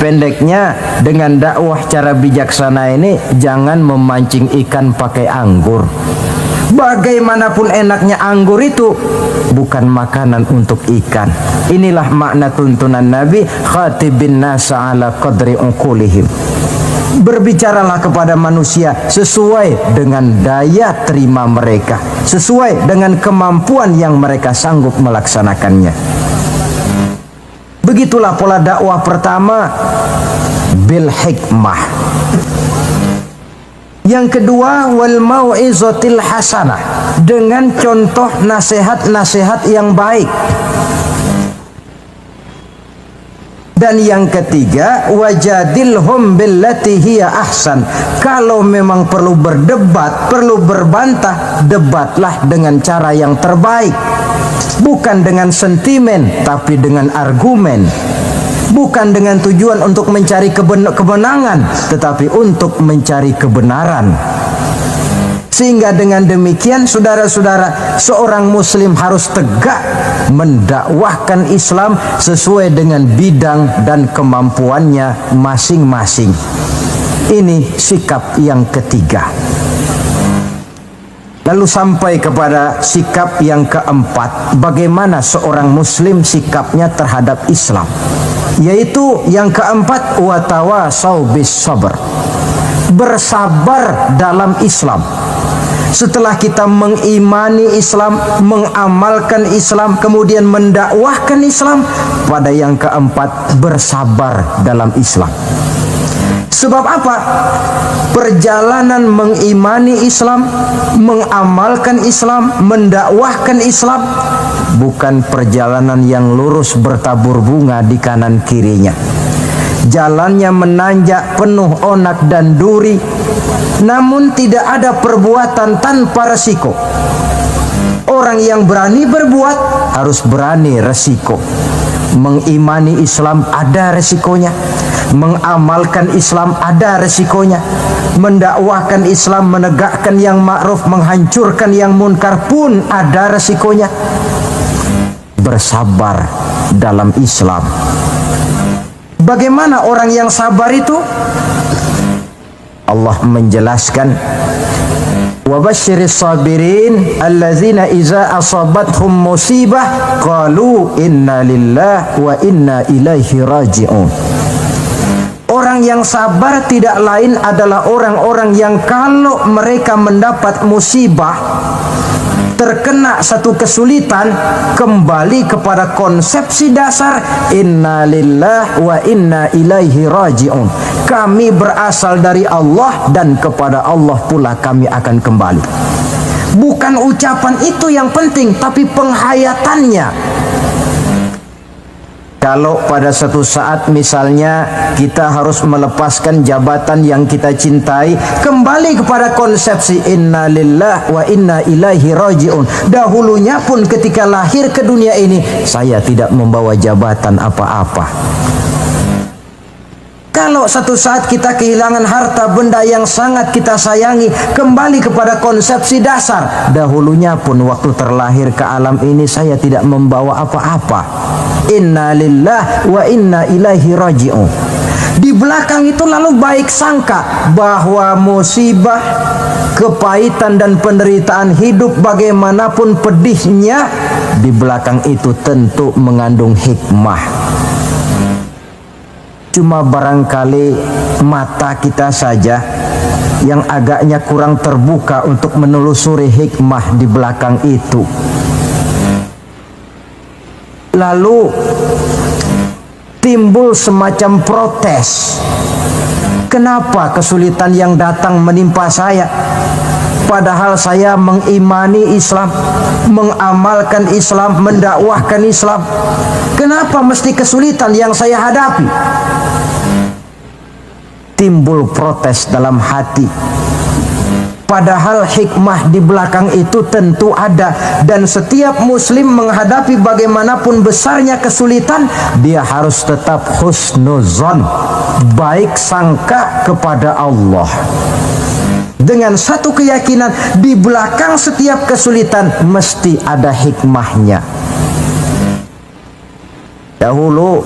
Pendeknya, dengan dakwah cara bijaksana ini, jangan memancing ikan pakai anggur. Bagaimanapun enaknya anggur itu bukan makanan untuk ikan. Inilah makna tuntunan Nabi, khatibin nasa ala qadri uqulihim. Berbicaralah kepada manusia sesuai dengan daya terima mereka, sesuai dengan kemampuan yang mereka sanggup melaksanakannya. Begitulah pola dakwah pertama, bil hikmah. Yang kedua, wal mau'izatil hasanah, dengan contoh nasihat-nasihat yang baik. Dan yang ketiga, wajadilhum billati hiya ahsan. Kalau memang perlu berdebat, perlu berbantah, debatlah dengan cara yang terbaik. Bukan dengan sentimen, tapi dengan argumen. Bukan dengan tujuan untuk mencari kemenangan, tetapi untuk mencari kebenaran. Sehingga dengan demikian, saudara-saudara, seorang muslim harus tegak mendakwahkan Islam sesuai dengan bidang dan kemampuannya masing-masing. Ini sikap yang ketiga. Lalu sampai kepada sikap yang keempat, bagaimana seorang muslim sikapnya terhadap Islam. Yaitu yang keempat, watawasau bis sabr. Bersabar dalam Islam. Setelah kita mengimani Islam, mengamalkan Islam, kemudian mendakwahkan Islam, pada yang keempat, bersabar dalam Islam. Sebab apa? Perjalanan mengimani Islam, mengamalkan Islam, mendakwahkan Islam, bukan perjalanan yang lurus bertabur bunga di kanan kirinya. Jalannya menanjak, penuh onak dan duri. Namun tidak ada perbuatan tanpa resiko. Orang yang berani berbuat harus berani resiko. Mengimani Islam ada resikonya, mengamalkan Islam ada resikonya, mendakwahkan Islam, menegakkan yang ma'ruf, menghancurkan yang munkar pun ada resikonya. Bersabar dalam Islam. Bagaimana orang yang sabar itu? Allah menjelaskan, wabasyiris sabirin allazina iza asabathum musibah qalu inna lillahi wa inna ilaihi raji'un. Orang yang sabar tidak lain adalah orang-orang yang kalau mereka mendapat musibah, terkena satu kesulitan, kembali kepada konsepsi dasar inna lillahi wa inna ilaihi raji'un. Kami berasal dari Allah dan kepada Allah pula kami akan kembali. Bukan ucapan itu yang penting, tapi penghayatannya. Kalau pada satu saat misalnya kita harus melepaskan jabatan yang kita cintai, kembali kepada konsepsi inna lillahi wa inna ilaihi raji'un. Dahulunya pun ketika lahir ke dunia ini, saya tidak membawa jabatan apa-apa. Kalau satu saat kita kehilangan harta benda yang sangat kita sayangi, kembali kepada konsepsi dasar. Dahulunya pun waktu terlahir ke alam ini saya tidak membawa apa-apa. Inna lillahi wa inna ilaihi raji'un. Di belakang itu lalu baik sangka bahwa musibah, kepahitan dan penderitaan hidup bagaimanapun pedihnya, di belakang itu tentu mengandung hikmah. Cuma barangkali mata kita saja yang agaknya kurang terbuka untuk menelusuri hikmah di belakang itu. Lalu timbul semacam protes. Kenapa kesulitan yang datang menimpa saya? Padahal saya mengimani Islam, mengamalkan Islam, mendakwahkan Islam. Kenapa mesti kesulitan yang saya hadapi? Timbul protes dalam hati. Padahal hikmah di belakang itu tentu ada. Dan setiap muslim menghadapi bagaimanapun besarnya kesulitan, dia harus tetap husnuzon, baik sangka kepada Allah. Dengan satu keyakinan, di belakang setiap kesulitan mesti ada hikmahnya. Dahulu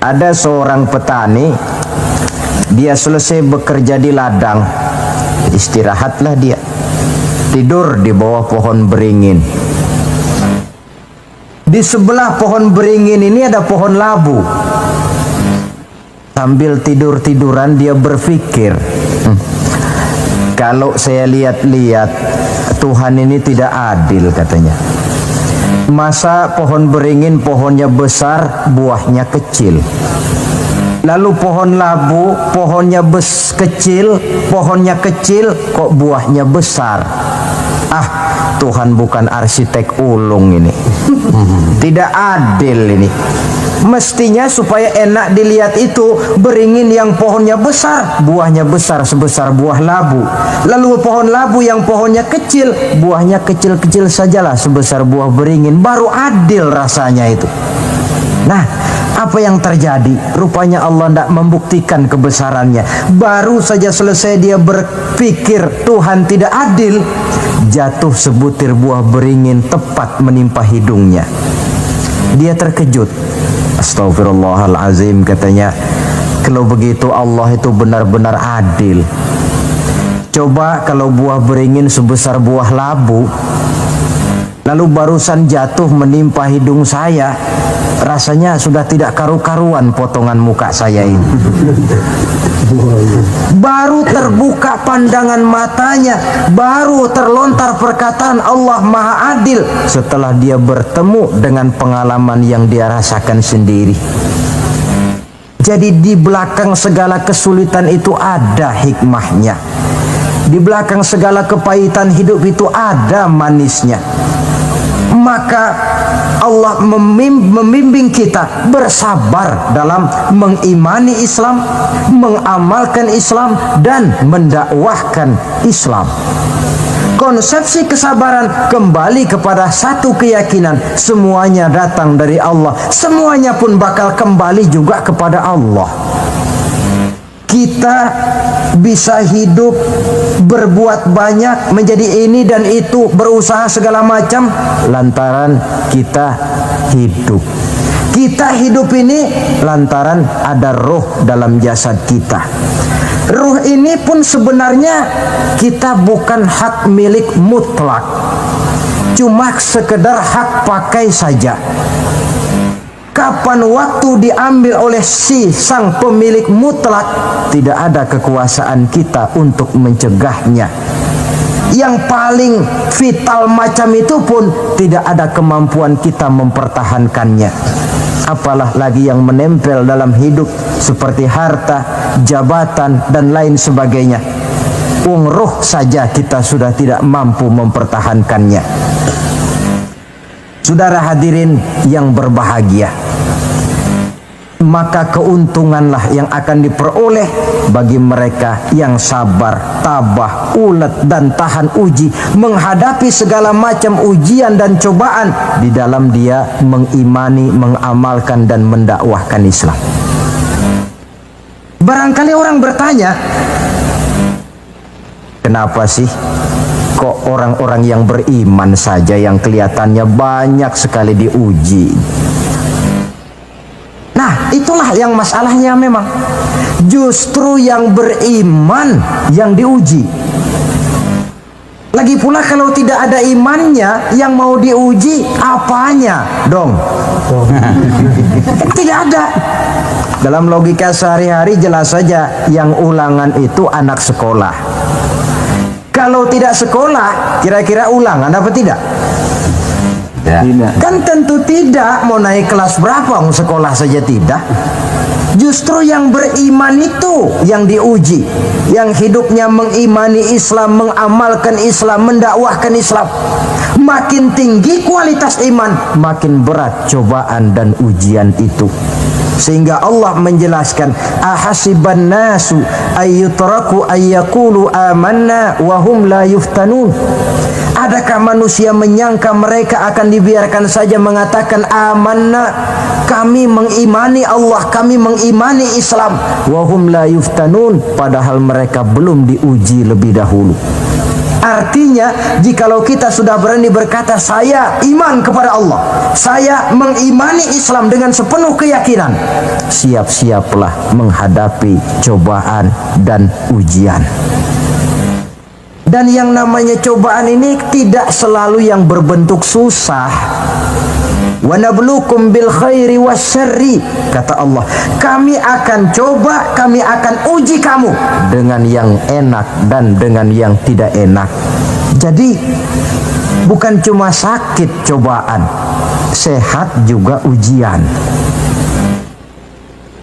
ada seorang petani, dia selesai bekerja di ladang, istirahatlah dia, tidur di bawah pohon beringin. Di sebelah pohon beringin ini ada pohon labu. Sambil tidur-tiduran dia berpikir, kalau saya lihat-lihat Tuhan ini tidak adil, katanya. Masa pohon beringin pohonnya besar, buahnya kecil. Lalu pohon labu pohonnya kecil, pohonnya kecil, kok buahnya besar. Ah, Tuhan bukan arsitek ulung ini. Tidak adil ini. Mestinya supaya enak dilihat itu, beringin yang pohonnya besar, buahnya besar sebesar buah labu. Lalu pohon labu yang pohonnya kecil, buahnya kecil-kecil sajalah sebesar buah beringin. Baru adil rasanya itu. Nah, apa yang terjadi? Rupanya Allah tidak membuktikan kebesarannya. Baru saja selesai dia berpikir Tuhan tidak adil, jatuh sebutir buah beringin tepat menimpa hidungnya. Dia terkejut. Astagfirullahalazim, katanya. Kalau begitu Allah itu benar-benar adil. Coba kalau buah beringin sebesar buah labu, lalu barusan jatuh menimpa hidung saya, rasanya sudah tidak karu-karuan potongan muka saya ini. Baru terbuka pandangan matanya, baru terlontar perkataan Allah Maha Adil setelah dia bertemu dengan pengalaman yang dia rasakan sendiri. Jadi di belakang segala kesulitan itu ada hikmahnya. Di belakang segala kepahitan hidup itu ada manisnya. Maka Allah membimbing kita bersabar dalam mengimani Islam, mengamalkan Islam, dan mendakwahkan Islam. Konsepsi kesabaran kembali kepada satu keyakinan, semuanya datang dari Allah, semuanya pun bakal kembali juga kepada Allah. Kita bisa hidup, berbuat banyak, menjadi ini dan itu, berusaha segala macam lantaran kita hidup. Kita hidup ini lantaran ada roh dalam jasad kita. Ruh ini pun sebenarnya kita bukan hak milik mutlak, cuma sekedar hak pakai saja. Kapan waktu diambil oleh si sang pemilik mutlak, tidak ada kekuasaan kita untuk mencegahnya. yang paling vital macam itu pun tidak ada kemampuan kita mempertahankannya. Apalah lagi yang menempel dalam hidup seperti harta, jabatan, dan lain sebagainya. Roh saja kita sudah tidak mampu mempertahankannya. Saudara hadirin yang berbahagia, maka keuntunganlah yang akan diperoleh bagi mereka yang sabar, tabah, ulet, dan tahan uji menghadapi segala macam ujian dan cobaan di dalam dia mengimani, mengamalkan, dan mendakwahkan Islam. Barangkali orang bertanya, kenapa sih kok orang-orang yang beriman saja yang kelihatannya banyak sekali diuji? Nah, itulah yang masalahnya memang. Justru yang beriman yang diuji. Lagi pula kalau tidak ada imannya, yang mau diuji apanya dong? Tidak ada. Dalam logika sehari-hari jelas saja yang ulangan itu anak sekolah. Kalau tidak sekolah, kira-kira ulangan apa tidak? Tidak. Kan tentu tidak. Mau naik kelas berapa? Mau sekolah saja tidak. Justru yang beriman itu yang diuji, yang hidupnya mengimani Islam, mengamalkan Islam, mendakwahkan Islam. Makin tinggi kualitas iman, makin berat cobaan dan ujian itu. Sehingga Allah menjelaskan, ahasiban nasu ayyutraku ayyakulu amanna wa hum la yuftanun. Adakah manusia menyangka mereka akan dibiarkan saja mengatakan amanna, kami mengimani Allah, kami mengimani Islam, wa hum la yuftanun, padahal mereka belum diuji lebih dahulu. Artinya, jikalau kita sudah berani berkata saya iman kepada Allah, saya mengimani Islam dengan sepenuh keyakinan, siap-siaplah menghadapi cobaan dan ujian. Dan yang namanya cobaan ini tidak selalu yang berbentuk susah. Wa nabluukum bil khairi wasyarri, kata Allah, kami akan coba, kami akan uji kamu dengan yang enak dan dengan yang tidak enak. Jadi bukan cuma sakit cobaan, sehat juga ujian.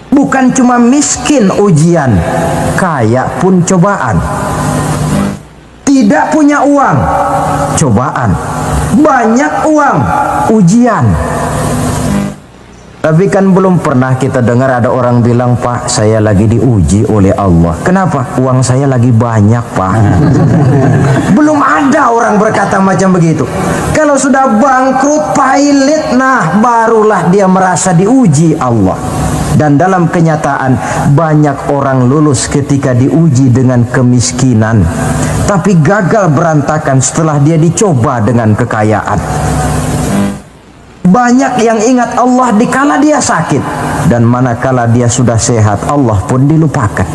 Bukan cuma miskin ujian, kaya pun cobaan. Tidak punya uang, cobaan. Banyak uang, ujian. Tapi kan belum pernah kita dengar ada orang bilang, Pak, saya lagi diuji oleh Allah. Kenapa? Uang saya lagi banyak, Pak. Belum ada orang berkata macam begitu. Kalau sudah bangkrut, pailit, nah barulah dia merasa diuji Allah. Dan dalam kenyataan banyak orang lulus ketika diuji dengan kemiskinan, tapi gagal berantakan setelah dia dicoba dengan kekayaan. Banyak yang ingat Allah dikala dia sakit, dan manakala dia sudah sehat, Allah pun dilupakan.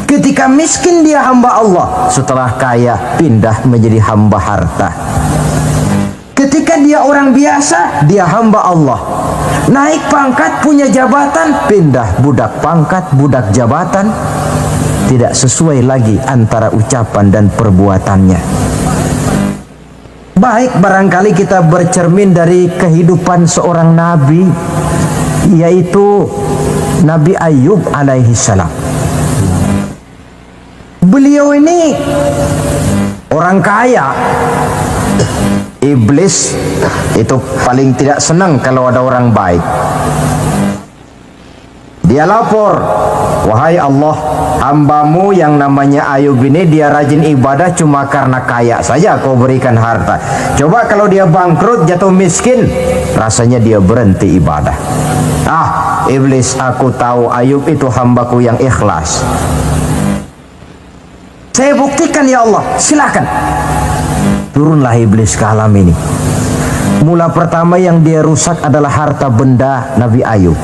Ketika miskin dia hamba Allah, setelah kaya pindah menjadi hamba harta. Ketika dia orang biasa, dia hamba Allah. Naik pangkat, punya jabatan, pindah budak pangkat, budak jabatan. Tidak sesuai lagi antara ucapan dan perbuatannya. Baik, barangkali kita bercermin dari kehidupan seorang nabi, yaitu Nabi Ayub alaihi salam. Beliau ini orang kaya. Iblis itu paling tidak senang kalau ada orang baik. Dia lapor, wahai Allah, hambamu yang namanya Ayub ini dia rajin ibadah cuma karena kaya saja kau berikan harta. Coba kalau dia bangkrut, jatuh miskin, rasanya dia berhenti ibadah. Ah, iblis, aku tahu Ayub itu hambaku yang ikhlas. Saya buktikan ya Allah, silakan. Turunlah iblis ke alam ini. Mula pertama yang dia rusak adalah harta benda Nabi Ayub.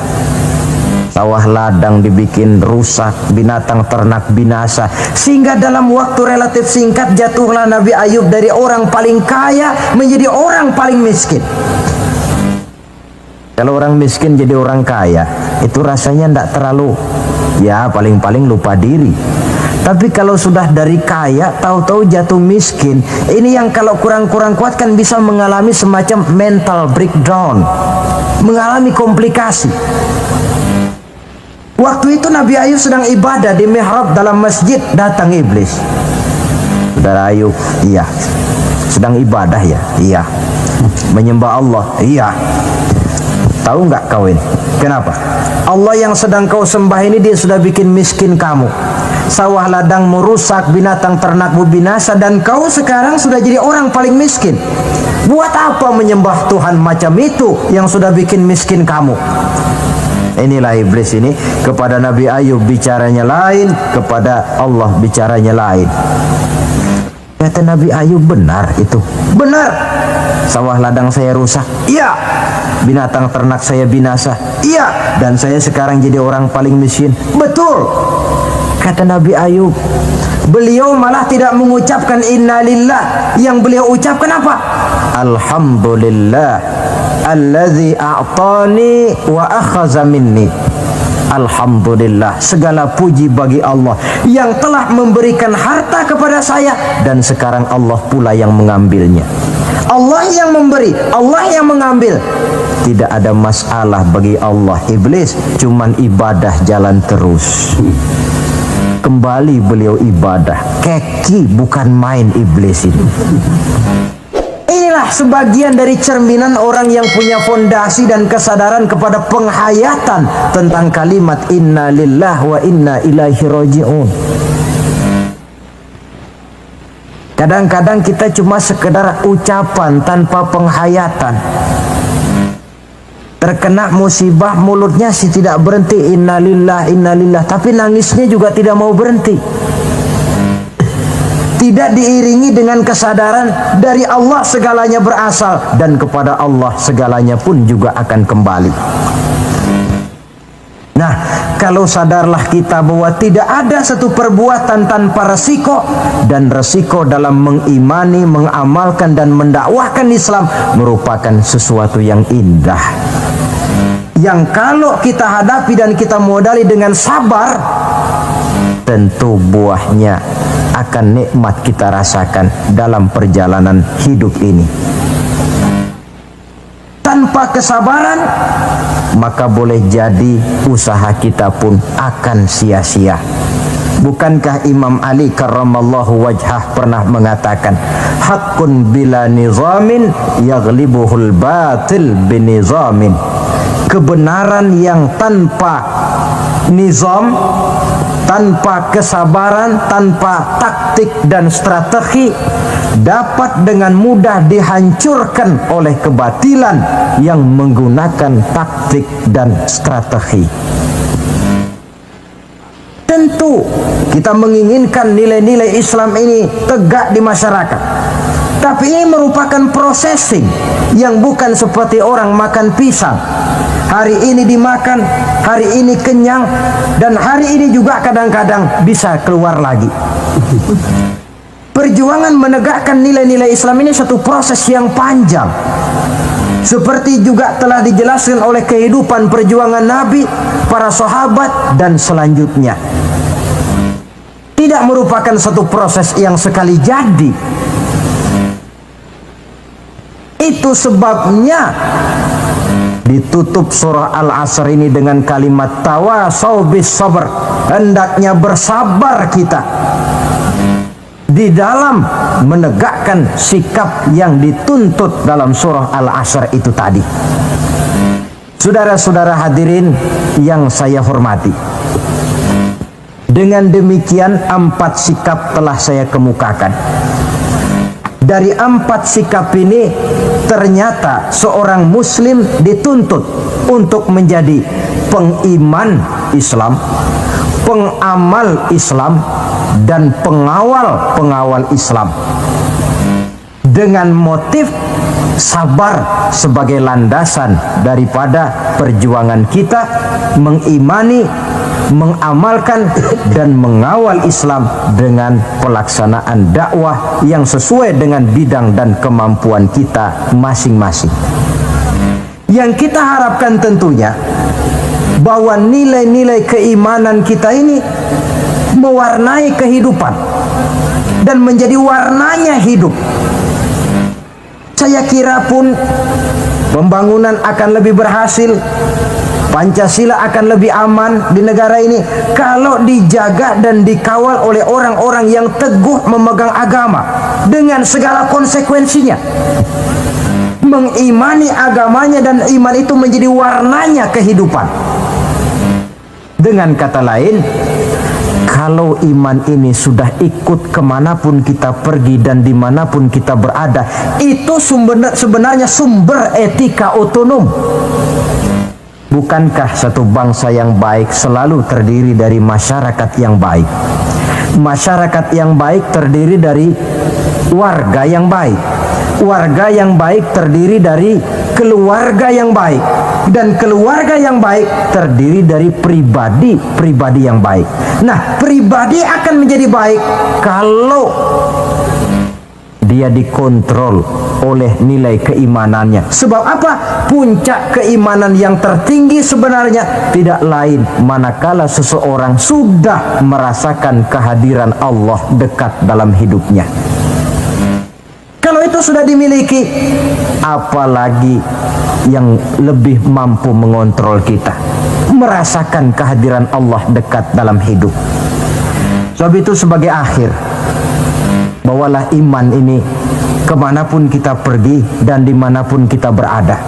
Sawah ladang dibikin rusak, binatang ternak binasa, sehingga dalam waktu relatif singkat jatuhlah Nabi Ayub dari orang paling kaya menjadi orang paling miskin. Kalau orang miskin jadi orang kaya, itu rasanya tidak terlalu, ya paling-paling lupa diri. Tapi kalau sudah dari kaya, tahu-tahu jatuh miskin, ini yang kalau kurang-kurang kuat kan bisa mengalami semacam mental breakdown, mengalami komplikasi. Waktu itu Nabi Ayub sedang ibadah di mihrab dalam masjid, datang iblis. Saudara Ayub, iya. Sedang ibadah ya? Iya. Menyembah Allah? Iya. Tahu nggak kau ini? Kenapa? Allah yang sedang kau sembah ini dia sudah bikin miskin kamu. Sawah ladangmu rusak, binatang ternakmu binasa, dan kau sekarang sudah jadi orang paling miskin. Buat apa menyembah Tuhan macam itu yang sudah bikin miskin kamu? Inilah iblis ini, kepada Nabi Ayub bicaranya lain, kepada Allah bicaranya lain. Kata Nabi Ayub, benar itu. Benar. Sawah ladang saya rusak. Iya. Binatang ternak saya binasa. Iya. Dan saya sekarang jadi orang paling miskin. Betul. Kata Nabi Ayub, beliau malah tidak mengucapkan innalillah. Yang beliau ucapkan apa? Alhamdulillah alladzi a'tani wa akhaza minni. Alhamdulillah, segala puji bagi Allah yang telah memberikan harta kepada saya dan sekarang Allah pula yang mengambilnya. Allah yang memberi, Allah yang mengambil. Tidak ada masalah bagi Allah. Iblis cuman ibadah jalan terus. Kembali beliau ibadah. Keki bukan main iblis ini. Inilah sebagian dari cerminan orang yang punya fondasi dan kesadaran kepada penghayatan tentang kalimat inna lillah wa inna ilaihi raji'un. Kadang-kadang kita cuma sekedar ucapan tanpa penghayatan. Terkena musibah mulutnya sih tidak berhenti innalillah, tapi nangisnya juga tidak mau berhenti. Tidak diiringi dengan kesadaran dari Allah segalanya berasal dan kepada Allah segalanya pun juga akan kembali. Nah, kalau sadarlah kita bahwa tidak ada satu perbuatan tanpa resiko, dan resiko dalam mengimani, mengamalkan dan mendakwahkan Islam merupakan sesuatu yang indah. Yang kalau kita hadapi dan kita modali dengan sabar, tentu buahnya akan nikmat kita rasakan dalam perjalanan hidup ini. Tanpa kesabaran, maka boleh jadi usaha kita pun akan sia-sia. Bukankah Imam Ali karramallahu wajhah pernah mengatakan, haqqun bila nizamin yaghlibuhul batil binizamin. Kebenaran yang tanpa nizam, tanpa kesabaran, tanpa taktik dan strategi dapat dengan mudah dihancurkan oleh kebatilan yang menggunakan taktik dan strategi. Tentu kita menginginkan nilai-nilai Islam ini tegak di masyarakat, tapi ini merupakan processing yang bukan seperti orang makan pisang. Hari ini dimakan, hari ini kenyang, dan hari ini juga kadang-kadang bisa keluar lagi. Perjuangan menegakkan nilai-nilai Islam ini satu proses yang panjang. Seperti juga telah dijelaskan oleh kehidupan perjuangan Nabi, para sahabat, dan selanjutnya. Tidak merupakan satu proses yang sekali jadi. Itu sebabnya ditutup surah Al-Asr ini dengan kalimat tawasau bis sabr. Hendaknya bersabar kita di dalam menegakkan sikap yang dituntut dalam surah Al-Asr itu tadi. Saudara-saudara hadirin yang saya hormati, dengan demikian 4 sikap telah saya kemukakan. Dari 4 sikap ini ternyata seorang muslim dituntut untuk menjadi pengiman Islam, pengamal Islam, dan pengawal Islam, dengan motif sabar sebagai landasan daripada perjuangan kita mengimani, mengamalkan dan mengawal Islam dengan pelaksanaan dakwah yang sesuai dengan bidang dan kemampuan kita masing-masing. Yang kita harapkan tentunya bahwa nilai-nilai keimanan kita ini mewarnai kehidupan dan menjadi warnanya hidup. Saya kira pun pembangunan akan lebih berhasil, Pancasila akan lebih aman di negara ini kalau dijaga dan dikawal oleh orang-orang yang teguh memegang agama dengan segala konsekuensinya. Mengimani agamanya dan iman itu menjadi warnanya kehidupan. Dengan kata lain, kalau iman ini sudah ikut kemanapun kita pergi dan dimanapun kita berada, itu sebenarnya sumber etika otonom. Bukankah satu bangsa yang baik selalu terdiri dari masyarakat yang baik? Masyarakat yang baik terdiri dari warga yang baik. Warga yang baik terdiri dari keluarga yang baik, dan keluarga yang baik terdiri dari pribadi yang baik. Nah, pribadi akan menjadi baik kalau dia dikontrol oleh nilai keimanannya. Sebab apa? Puncak keimanan yang tertinggi sebenarnya tidak lain manakala seseorang sudah merasakan kehadiran Allah dekat dalam hidupnya. Kalau itu sudah dimiliki, apalagi yang lebih mampu mengontrol kita, merasakan kehadiran Allah dekat dalam hidup. Sebab itu sebagai akhir, bawalah iman ini kemanapun kita pergi dan dimanapun kita berada.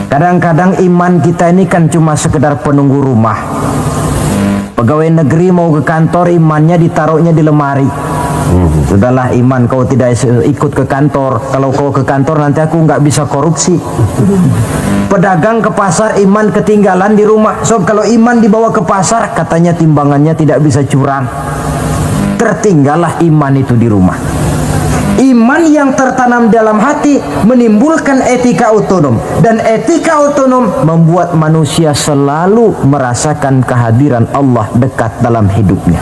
Kadang-kadang iman kita ini kan cuma sekedar penunggu rumah. Pegawai negeri mau ke kantor, imannya ditaruhnya di lemari. Sudahlah iman, kau tidak ikut ke kantor. Kalau kau ke kantor nanti aku nggak bisa korupsi. Pedagang ke pasar, iman ketinggalan di rumah. So kalau iman dibawa ke pasar, katanya timbangannya tidak bisa curang. Tertinggallah iman itu di rumah. Iman yang tertanam dalam hati menimbulkan etika otonom, dan etika otonom membuat manusia selalu merasakan kehadiran Allah dekat dalam hidupnya.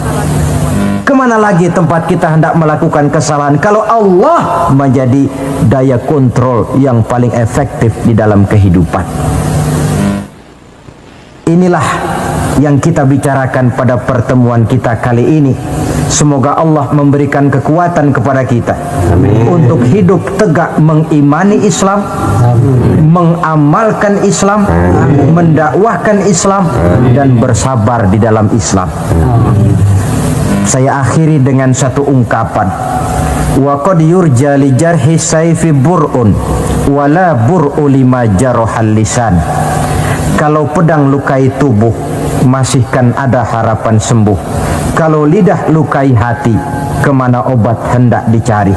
Kemana lagi tempat kita hendak melakukan kesalahan kalau Allah menjadi daya kontrol yang paling efektif di dalam kehidupan? Inilah yang kita bicarakan pada pertemuan kita kali ini. Semoga Allah memberikan kekuatan kepada kita. Amin. Untuk hidup tegak mengimani Islam, mengamalkan Islam, mendakwahkan Islam, dan bersabar di dalam Islam. Saya akhiri dengan satu ungkapan. Wa qad yurja li jarhi sayfi bur'un wala bur'u lima jarahal lisan. Kalau pedang lukai tubuh, masihkan ada harapan sembuh. Kalau lidah lukai hati, kemana obat hendak dicari?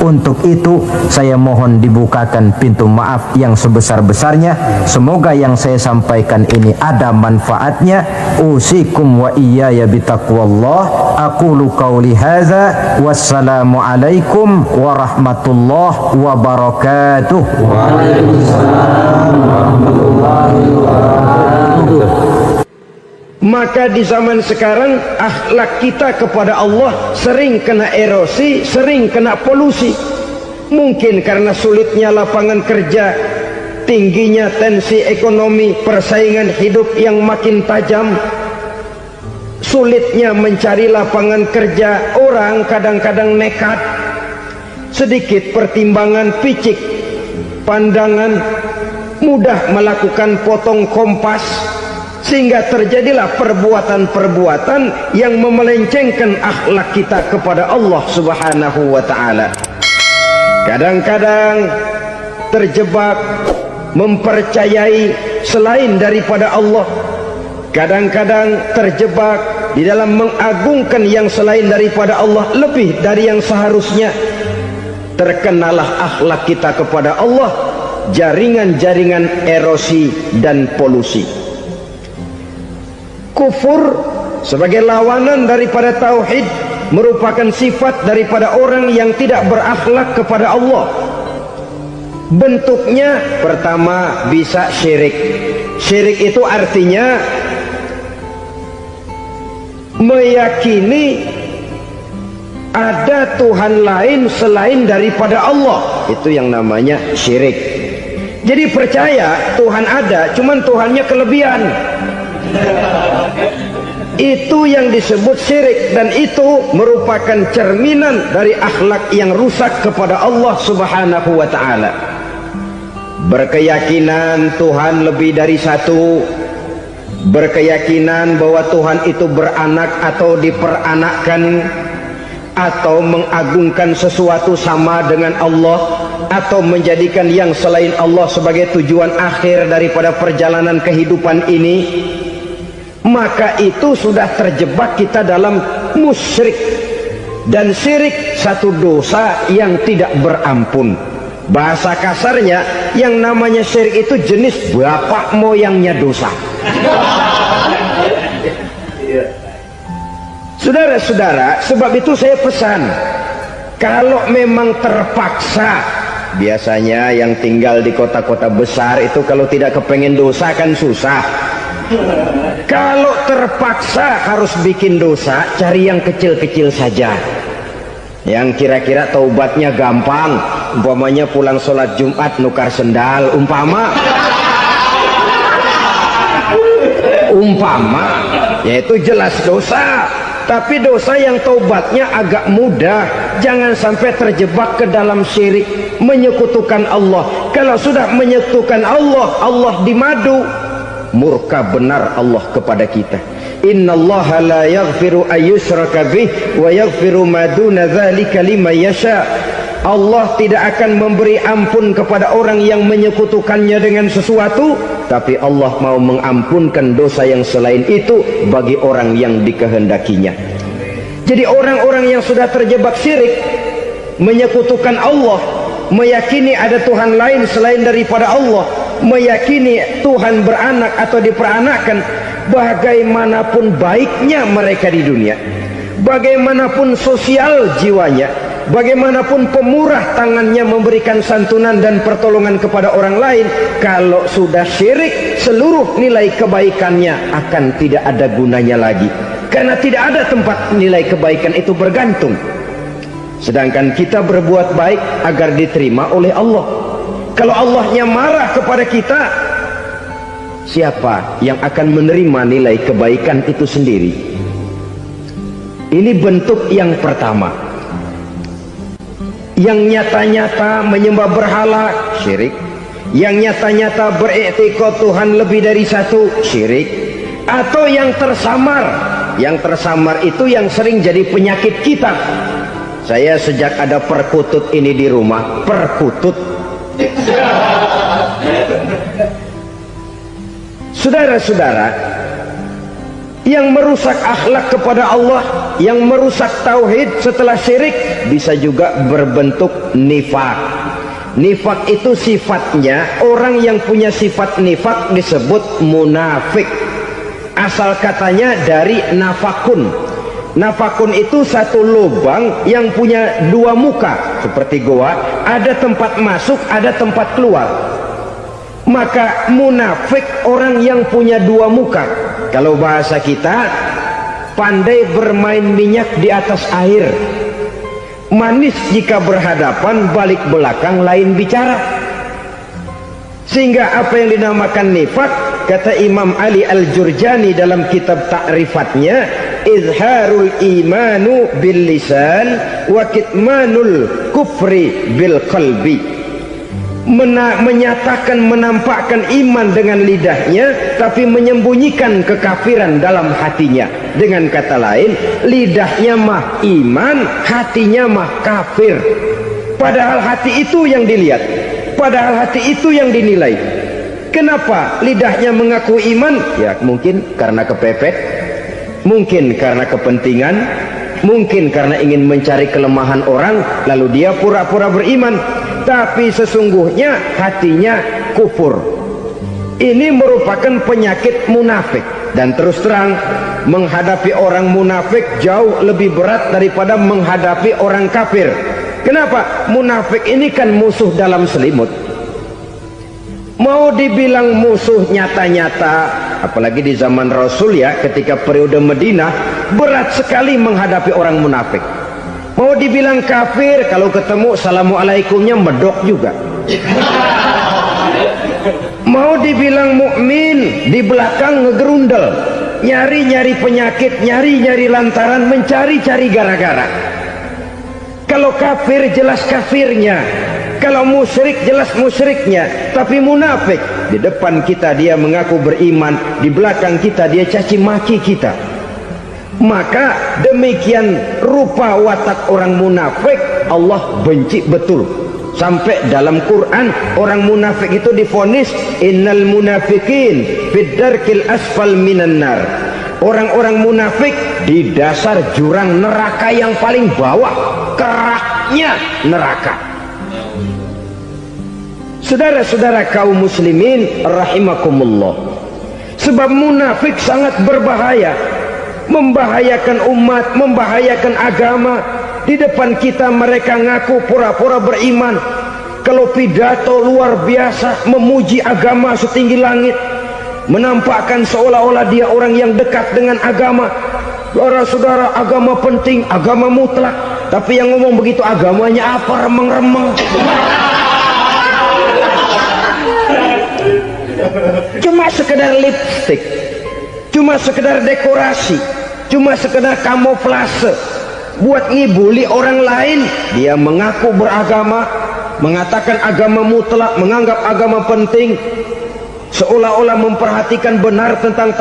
Untuk itu saya mohon dibukakan pintu maaf yang sebesar-besarnya. Semoga yang saya sampaikan ini ada manfaatnya. Usikum wa iyaya bitaqwallah. Aqulu qawli hadza. Wassalamu alaikum warahmatullahi wabarakatuh. Waalaikumsalam warahmatullahi wabarakatuh. Maka di zaman sekarang akhlak kita kepada Allah sering kena erosi, sering kena polusi. Mungkin karena sulitnya lapangan kerja, tingginya tensi ekonomi, persaingan hidup yang makin tajam, sulitnya mencari lapangan kerja, orang kadang-kadang nekat. Sedikit pertimbangan picik, pandangan, mudah melakukan potong kompas, sehingga terjadilah perbuatan-perbuatan yang memelencengkan akhlak kita kepada Allah Subhanahu wa ta'ala. Kadang-kadang terjebak mempercayai selain daripada Allah. Kadang-kadang terjebak di dalam mengagungkan yang selain daripada Allah lebih dari yang seharusnya. Terkenalah akhlak kita kepada Allah jaringan-jaringan erosi dan polusi. Kufur sebagai lawanan daripada tauhid merupakan sifat daripada orang yang tidak berakhlak kepada Allah. Bentuknya pertama bisa syirik. Syirik itu artinya meyakini ada Tuhan lain selain daripada Allah. Itu yang namanya syirik. Jadi percaya Tuhan ada, cuman Tuhannya kelebihan. Itu yang disebut syirik, dan itu merupakan cerminan dari akhlak yang rusak kepada Allah Subhanahu wa ta'ala. Berkeyakinan Tuhan lebih dari satu, berkeyakinan bahwa Tuhan itu beranak atau diperanakkan, atau mengagungkan sesuatu sama dengan Allah, atau menjadikan yang selain Allah sebagai tujuan akhir daripada perjalanan kehidupan ini, maka itu sudah terjebak kita dalam musyrik. Dan syirik satu dosa yang tidak berampun. Bahasa kasarnya, yang namanya syirik itu jenis bapak moyangnya dosa. Saudara-saudara, sebab itu saya pesan, kalau memang terpaksa, biasanya yang tinggal di kota-kota besar itu kalau tidak kepengen dosa kan susah. Kalau terpaksa harus bikin dosa, cari yang kecil-kecil saja, yang kira-kira taubatnya gampang. Umpamanya pulang sholat Jumat nukar sendal, umpama yaitu jelas dosa. Tapi dosa yang taubatnya agak mudah. Jangan sampai terjebak ke dalam syirik, menyekutukan Allah. Kalau sudah menyekutukan Allah, Allah dimadu, murka benar Allah kepada kita. Innallaha la yaghfiru ayyushraka bih wa yaghfiru ma duna dzalika liman yasha. Allah tidak akan memberi ampun kepada orang yang menyekutukannya dengan sesuatu, tapi Allah mau mengampunkan dosa yang selain itu bagi orang yang dikehendakinya. Jadi orang-orang yang sudah terjebak syirik, menyekutukan Allah, meyakini ada Tuhan lain selain daripada Allah, meyakini Tuhan beranak atau diperanakkan, bagaimanapun baiknya mereka di dunia, bagaimanapun sosial jiwanya, bagaimanapun pemurah tangannya memberikan santunan dan pertolongan kepada orang lain, kalau sudah syirik, seluruh nilai kebaikannya akan tidak ada gunanya lagi, karena tidak ada tempat nilai kebaikan itu bergantung. Sedangkan kita berbuat baik agar diterima oleh Allah. Kalau Allahnya marah kepada kita, siapa yang akan menerima nilai kebaikan itu sendiri? Ini bentuk yang pertama. Yang nyata-nyata menyembah berhala, syirik. Yang nyata-nyata beriktikad Tuhan lebih dari satu, syirik. Atau yang tersamar. Yang tersamar itu yang sering jadi penyakit kita. Saya sejak ada perkutut ini di rumah, perkutut. Saudara-saudara, yang merusak akhlak kepada Allah, yang merusak tauhid setelah syirik, bisa juga berbentuk nifak. Nifak itu sifatnya, orang yang punya sifat nifak disebut munafik. Asal katanya dari nafakun. Nafakun itu satu lubang yang punya dua muka, seperti goa, ada tempat masuk, ada tempat keluar. Maka munafik orang yang punya dua muka. Kalau bahasa kita, pandai bermain minyak di atas air, manis jika berhadapan, balik belakang lain bicara. Sehingga apa yang dinamakan nifak, kata Imam Ali Al-Jurjani dalam kitab ta'rifatnya, izharul imanu bil lisan wa kitmanul kufri bil qalbi. Menyatakan, menampakkan iman dengan lidahnya, tapi menyembunyikan kekafiran dalam hatinya. Dengan kata lain, lidahnya mah iman, hatinya mah kafir. Padahal hati itu yang dilihat, padahal hati itu yang dinilai. Kenapa lidahnya mengaku iman? Ya mungkin karena kepepet, mungkin karena kepentingan, mungkin karena ingin mencari kelemahan orang, lalu dia pura-pura beriman, tapi sesungguhnya hatinya kufur. Ini merupakan penyakit munafik. Dan terus terang, menghadapi orang munafik jauh lebih berat daripada menghadapi orang kafir. Kenapa? Munafik ini kan musuh dalam selimut. Mau dibilang musuh nyata-nyata, apalagi di zaman Rasul ya, ketika periode Madinah, berat sekali menghadapi orang munafik. Mau dibilang kafir, kalau ketemu assalamualaikumnya medok juga. Mau dibilang mukmin, di belakang ngegerundel. nyari-nyari penyakit, nyari-nyari lantaran, mencari-cari gara-gara. Kalau kafir jelas kafirnya, kalau musyrik jelas musyriknya. Tapi munafik, di depan kita dia mengaku beriman, di belakang kita dia caci maki kita. Maka demikian rupa watak orang munafik Allah benci betul. Sampai dalam Quran orang munafik itu divonis innal munafikin fid darkil asfal minan nar. Orang-orang munafik di dasar jurang neraka yang paling bawah, keraknya neraka. Saudara-saudara kaum muslimin rahimakumullah, sebab munafik sangat berbahaya, membahayakan umat, membahayakan agama. Di depan kita mereka ngaku pura-pura beriman, kalau pidato luar biasa memuji agama setinggi langit, menampakkan seolah-olah dia orang yang dekat dengan agama. Saudara-saudara, agama penting, agama mutlak. Tapi yang ngomong begitu agamanya apa? Remeng-remeng. Cuma sekedar lipstick, cuma sekedar dekorasi, cuma sekedar kamuflase buat ngibuli orang lain. Dia mengaku beragama, mengatakan agama mutlak, menganggap agama penting, seolah-olah memperhatikan benar tentang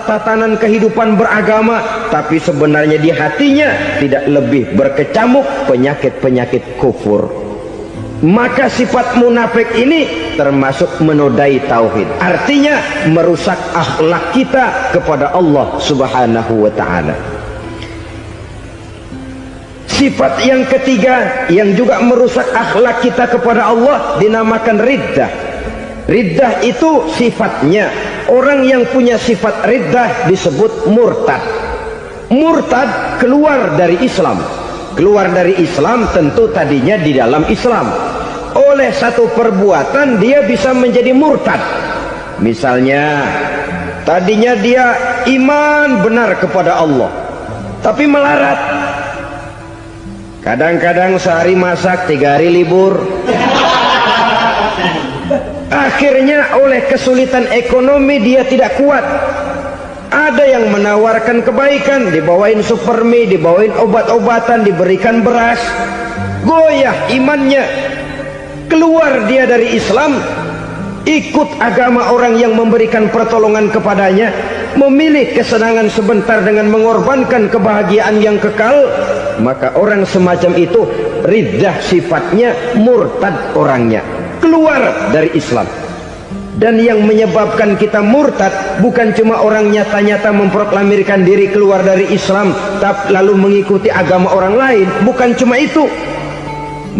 tatanan kehidupan beragama. Tapi sebenarnya di hatinya tidak lebih berkecamuk penyakit-penyakit kufur. Maka sifat munafik ini termasuk menodai tauhid, artinya merusak akhlak kita kepada Allah Subhanahu wa ta'ala. Sifat yang ketiga yang juga merusak akhlak kita kepada Allah dinamakan riddah. Riddah itu sifatnya, orang yang punya sifat riddah disebut murtad. Murtad keluar dari Islam. Keluar dari Islam tentu tadinya di dalam Islam. Oleh satu perbuatan dia bisa menjadi murtad. Misalnya tadinya dia iman benar kepada Allah, tapi melarat. Kadang-kadang sehari masak, 3 hari libur. Akhirnya oleh kesulitan ekonomi dia tidak kuat. Ada yang menawarkan kebaikan, dibawain supermi, dibawain obat-obatan, diberikan beras. Goyah imannya, keluar dia dari Islam, ikut agama orang yang memberikan pertolongan kepadanya, memilih kesenangan sebentar dengan mengorbankan kebahagiaan yang kekal. Maka orang semacam itu riddah sifatnya, murtad orangnya, keluar dari Islam. Dan yang menyebabkan kita murtad bukan cuma orang nyata-nyata memproklamirkan diri keluar dari Islam tapi lalu mengikuti agama orang lain. Bukan cuma itu,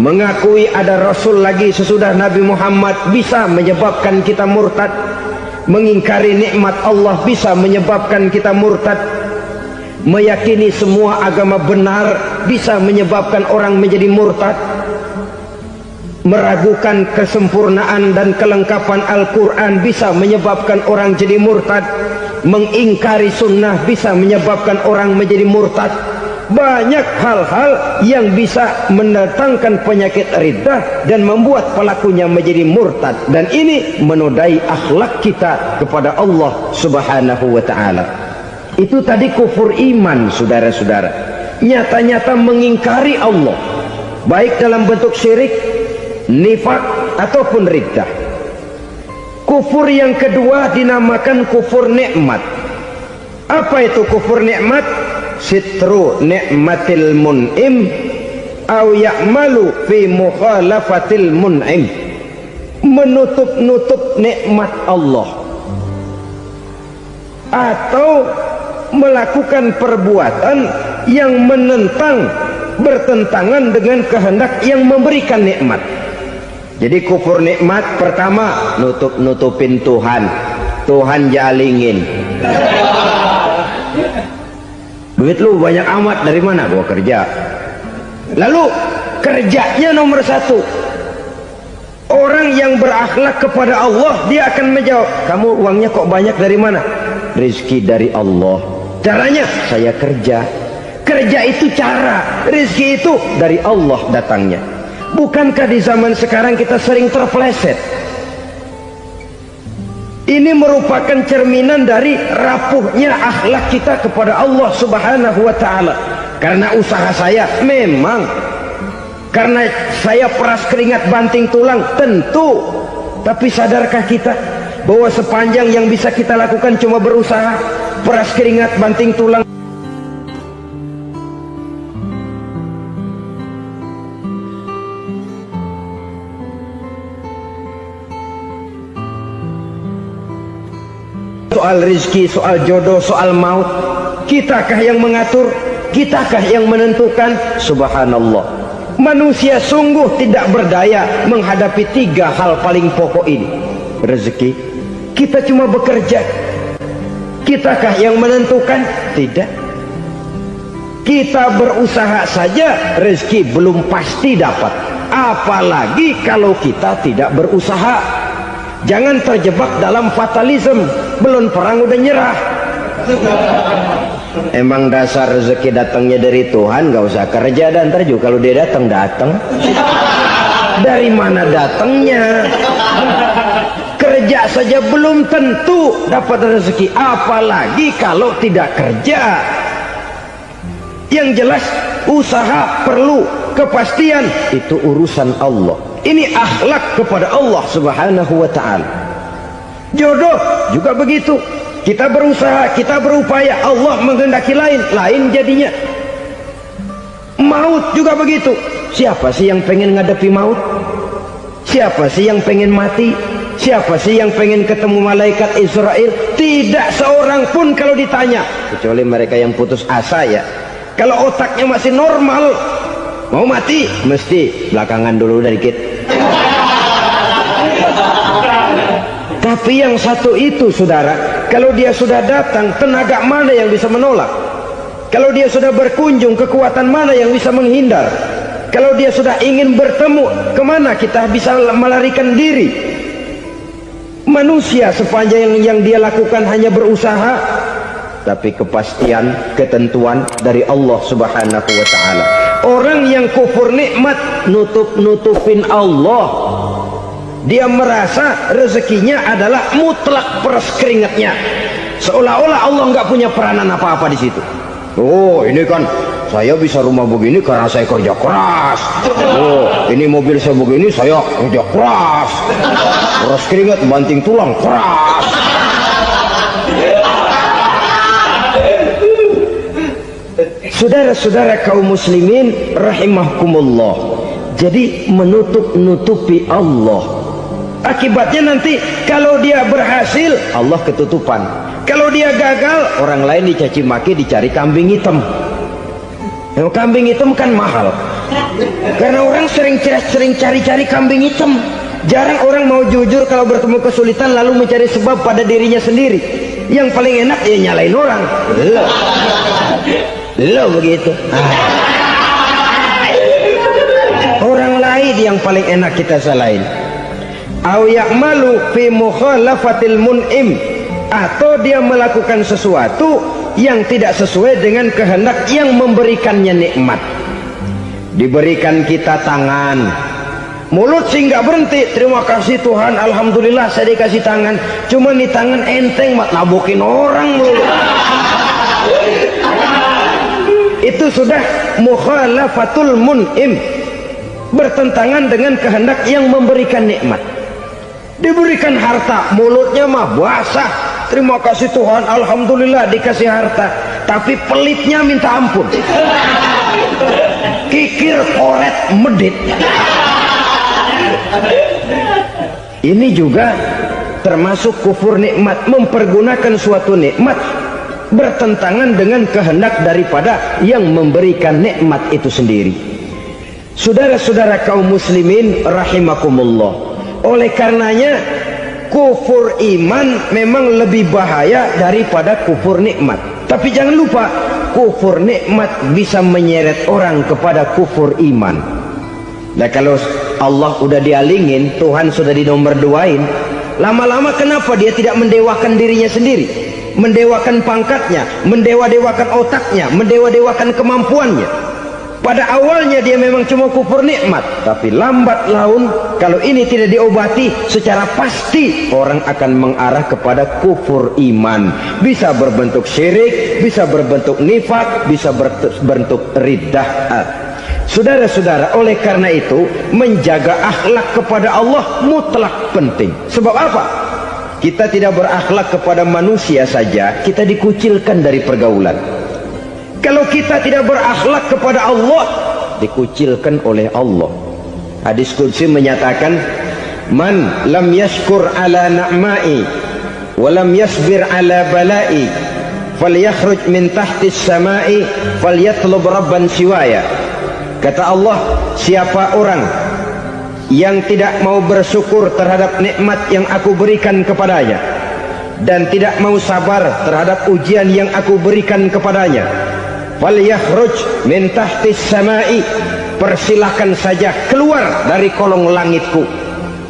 mengakui ada Rasul lagi sesudah Nabi Muhammad bisa menyebabkan kita murtad. Mengingkari nikmat Allah bisa menyebabkan kita murtad. Meyakini semua agama benar bisa menyebabkan orang menjadi murtad. Meragukan kesempurnaan dan kelengkapan Al-Quran bisa menyebabkan orang jadi murtad. Mengingkari sunnah bisa menyebabkan orang menjadi murtad. Banyak hal-hal yang bisa mendatangkan penyakit riddah dan membuat pelakunya menjadi murtad. Dan ini menodai akhlak kita kepada Allah Subhanahu wa ta'ala. Itu tadi kufur iman, saudara-saudara. Nyata-nyata mengingkari Allah, baik dalam bentuk syirik, nifak, ataupun riddah. Kufur yang kedua dinamakan kufur nikmat. Apa itu kufur nikmat? Sitru nikmatil mun'im au ya'malu fi mukhalafatil mun'im. Menutup-nutup nikmat Allah, atau melakukan perbuatan yang menentang, bertentangan dengan kehendak yang memberikan nikmat. Jadi kufur nikmat pertama, nutup-nutupin Tuhan. Tuhan jalingin. Duit lu banyak amat, dari mana? Gua kerja. Lalu kerjanya nomor 1. Orang yang berakhlak kepada Allah, dia akan menjawab, kamu uangnya kok banyak, dari mana? Rizki dari Allah. Caranya, saya kerja. Kerja itu cara, rizki itu dari Allah datangnya. Bukankah di zaman sekarang kita sering terpeleset? Ini merupakan cerminan dari rapuhnya akhlak kita kepada Allah Subhanahu wa taala. Karena usaha saya memang, karena saya peras keringat banting tulang, tentu. Tapi sadarkah kita bahwa sepanjang yang bisa kita lakukan cuma berusaha, peras keringat banting tulang. Soal rizki, soal jodoh, soal maut, kitakah yang mengatur? Kitakah yang menentukan? Subhanallah, manusia sungguh tidak berdaya menghadapi 3 hal paling pokok ini. Rezeki, kita cuma bekerja. Kitakah yang menentukan? Tidak. Kita berusaha saja rezeki belum pasti dapat, apalagi kalau kita tidak berusaha. Jangan terjebak dalam fatalisme, belum perang udah nyerah. Emang dasar rezeki datangnya dari Tuhan, gak usah kerja, dan ntar juga kalau dia datang. Dari mana datangnya? Kerja saja belum tentu dapat rezeki, apalagi kalau tidak kerja. Yang jelas usaha perlu kepastian, itu urusan Allah. Ini akhlak kepada Allah Subhanahu wa ta'ala. Jodoh juga begitu, kita berusaha, kita berupaya, Allah menghendaki lain jadinya. Maut juga begitu. Siapa sih yang pengen ngadepi maut? Siapa sih yang pengen mati? Siapa sih yang pengen ketemu malaikat Israel? Tidak seorang pun kalau ditanya, kecuali mereka yang putus asa ya. Kalau otaknya masih normal, mau mati mesti belakangan dulu dikit. Tapi yang satu itu saudara, kalau dia sudah datang, tenaga mana yang bisa menolak? Kalau dia sudah berkunjung, kekuatan mana yang bisa menghindar? Kalau dia sudah ingin bertemu, kemana kita bisa melarikan diri? Manusia sepanjang yang dia lakukan hanya berusaha, tapi kepastian, ketentuan dari Allah Subhanahu wa ta'ala. Orang yang kufur nikmat, nutupin Allah. Dia merasa rezekinya adalah mutlak peras keringatnya, seolah-olah Allah nggak punya peranan apa-apa di situ. Oh, ini kan saya bisa rumah begini karena saya kerja keras. Oh, ini mobil saya begini, saya kerja keras. Peras keringat banting tulang keras. Saudara-saudara kaum muslimin rahimahkumullah, jadi menutup-nutupi Allah. Akibatnya nanti kalau dia berhasil, Allah ketutupan. Kalau dia gagal, orang lain dicaci maki, dicari kambing hitam. Yang kambing hitam kan mahal, karena orang sering cari-cari kambing hitam. Jarang orang mau jujur kalau bertemu kesulitan lalu mencari sebab pada dirinya sendiri. Yang paling enak ya nyalain orang. Lo begitu. Orang lain yang paling enak kita salahin. Au ya'malu fi mukhalafatil mun'im, atau dia melakukan sesuatu yang tidak sesuai dengan kehendak yang memberikannya nikmat. Diberikan kita tangan, mulut sih nggak berhenti, terima kasih Tuhan, alhamdulillah saya dikasih tangan. Cuma nih tangan enteng mat nabokin orang mulu. Itu sudah mukhalafatul mun'im, bertentangan dengan kehendak yang memberikan nikmat. Diberikan harta, mulutnya mah basah, terima kasih Tuhan, alhamdulillah dikasih harta, tapi pelitnya minta ampun, kikir koret medit. Ini juga termasuk kufur nikmat, mempergunakan suatu nikmat bertentangan dengan kehendak daripada yang memberikan nikmat itu sendiri. Saudara-saudara kaum muslimin rahimakumullah, oleh karenanya kufur iman memang lebih bahaya daripada kufur nikmat. Tapi jangan lupa, kufur nikmat bisa menyeret orang kepada kufur iman. Nah kalau Allah udah dialingin, Tuhan sudah dinomor duain, lama-lama kenapa dia tidak mendewakan dirinya sendiri, mendewakan pangkatnya, mendewa-dewakan otaknya, mendewa-dewakan kemampuannya? Pada awalnya dia memang cuma kufur nikmat, tapi lambat laun kalau ini tidak diobati secara pasti orang akan mengarah kepada kufur iman. Bisa berbentuk syirik, bisa berbentuk nifak, bisa berbentuk riddah. Saudara-saudara, oleh karena itu menjaga akhlak kepada Allah mutlak penting. Sebab apa? Kita tidak berakhlak kepada manusia saja, kita dikucilkan dari pergaulan. Kalau kita tidak berakhlak kepada Allah, dikucilkan oleh Allah. Hadis qudsi menyatakan, man lam yashkur ala na'mai wa lam yasbir ala balai falyakhruj min tahtis samai falyatlub rabban siwaya. Kata Allah, siapa orang yang tidak mau bersyukur terhadap nikmat yang aku berikan kepadanya dan tidak mau sabar terhadap ujian yang aku berikan kepadanya, falyakhruj min tahtis samai, persilahkan saja keluar dari kolong langitku,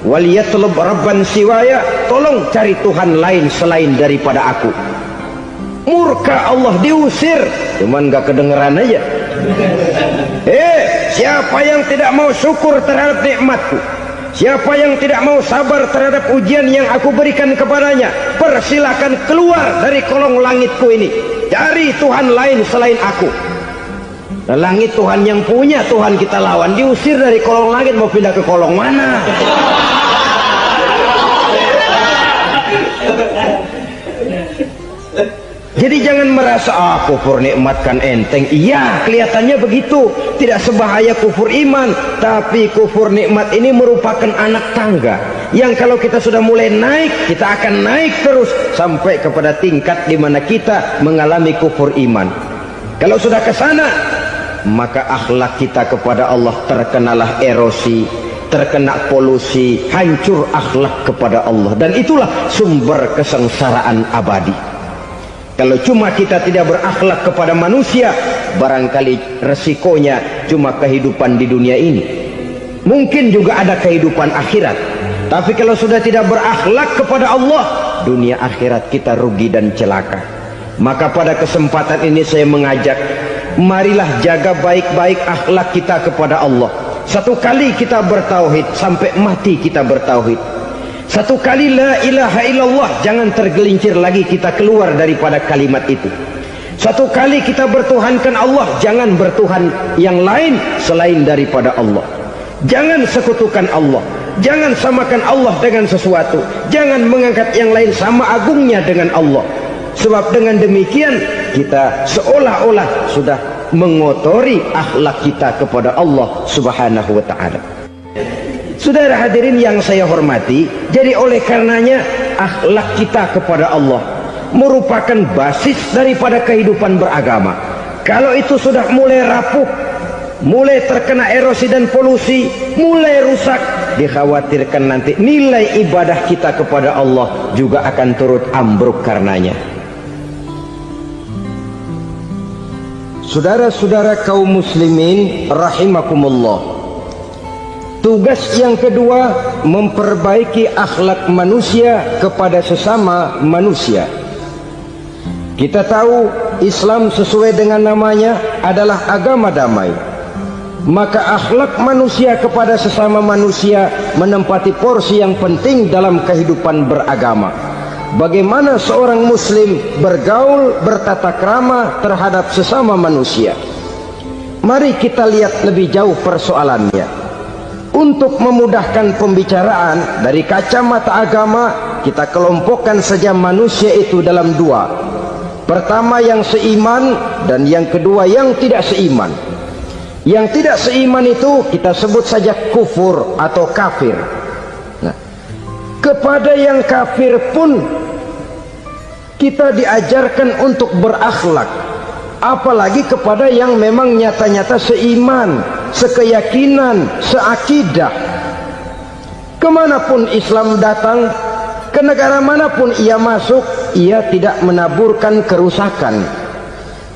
waliyatlub rabban siwaya, tolong cari Tuhan lain selain daripada aku. Murka Allah, diusir, cuman gak kedengeran aja. Siapa yang tidak mau syukur terhadap nikmatku, siapa yang tidak mau sabar terhadap ujian yang aku berikan kepadanya, persilahkan keluar dari kolong langitku ini, cari Tuhan lain selain aku. Nah, langit Tuhan yang punya, Tuhan kita lawan, diusir dari kolong langit, mau pindah ke kolong mana? Jadi jangan merasa kufur nikmat kan enteng. Iya, kelihatannya begitu, tidak sebahaya kufur iman. Tapi kufur nikmat ini merupakan anak tangga yang kalau kita sudah mulai naik, kita akan naik terus sampai kepada tingkat di mana kita mengalami kufur iman. Kalau sudah ke sana, maka akhlak kita kepada Allah terkenalah erosi, terkena polusi, hancur akhlak kepada Allah, dan itulah sumber kesengsaraan abadi. Kalau cuma kita tidak berakhlak kepada manusia, barangkali resikonya cuma kehidupan di dunia ini. Mungkin juga ada kehidupan akhirat. Tapi kalau sudah tidak berakhlak kepada Allah, dunia akhirat kita rugi dan celaka. Maka pada kesempatan ini saya mengajak, marilah jaga baik-baik akhlak kita kepada Allah. Satu kali kita bertauhid, sampai mati kita bertauhid. Satu kali la ilaha illallah, jangan tergelincir lagi kita keluar daripada kalimat itu. Satu kali kita bertuhankan Allah, jangan bertuhan yang lain selain daripada Allah. Jangan sekutukan Allah, jangan samakan Allah dengan sesuatu, jangan mengangkat yang lain sama agungnya dengan Allah. Sebab dengan demikian kita seolah-olah sudah mengotori akhlak kita kepada Allah Subhanahu wa ta'ala. Saudara hadirin yang saya hormati, jadi oleh karenanya akhlak kita kepada Allah merupakan basis daripada kehidupan beragama. Kalau itu sudah mulai rapuh, mulai terkena erosi dan polusi, mulai rusak, dikhawatirkan nanti nilai ibadah kita kepada Allah juga akan turut ambruk karenanya. Saudara-saudara kaum muslimin rahimakumullah, tugas yang kedua, memperbaiki akhlak manusia kepada sesama manusia. Kita tahu Islam sesuai dengan namanya adalah agama damai. Maka akhlak manusia kepada sesama manusia menempati porsi yang penting dalam kehidupan beragama. Bagaimana seorang muslim bergaul, bertata krama terhadap sesama manusia. Mari kita lihat lebih jauh persoalannya. Untuk memudahkan pembicaraan dari kacamata agama, kita kelompokkan saja manusia itu dalam dua. Pertama yang seiman, dan yang kedua yang tidak seiman. Yang tidak seiman itu kita sebut saja kufur atau kafir. Nah, kepada yang kafir pun kita diajarkan untuk berakhlak, apalagi kepada yang memang nyata-nyata seiman, sekeyakinan, seakidah. Kemanapun Islam datang, ke negara manapun ia masuk, ia tidak menaburkan kerusakan.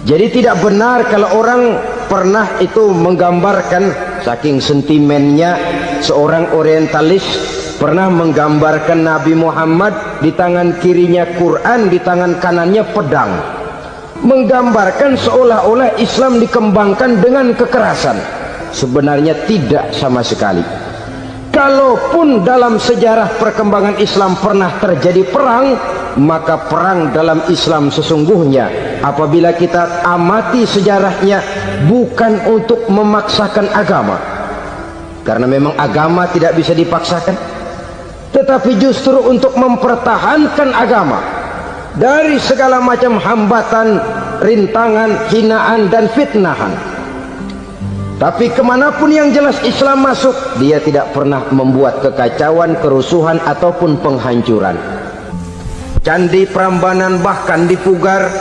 Jadi tidak benar kalau orang pernah itu menggambarkan, saking sentimennya seorang orientalis pernah menggambarkan Nabi Muhammad di tangan kirinya Quran, di tangan kanannya pedang. menggambarkan seolah-olah Islam dikembangkan dengan kekerasan. Sebenarnya tidak sama sekali. Kalaupun dalam sejarah perkembangan Islam pernah terjadi perang, maka perang dalam Islam sesungguhnya apabila kita amati sejarahnya bukan untuk memaksakan agama, karena memang agama tidak bisa dipaksakan, tetapi justru untuk mempertahankan agama dari segala macam hambatan, rintangan, hinaan dan fitnahan. Tapi kemanapun yang jelas Islam masuk, dia tidak pernah membuat kekacauan, kerusuhan ataupun penghancuran. Candi Prambanan bahkan dipugar,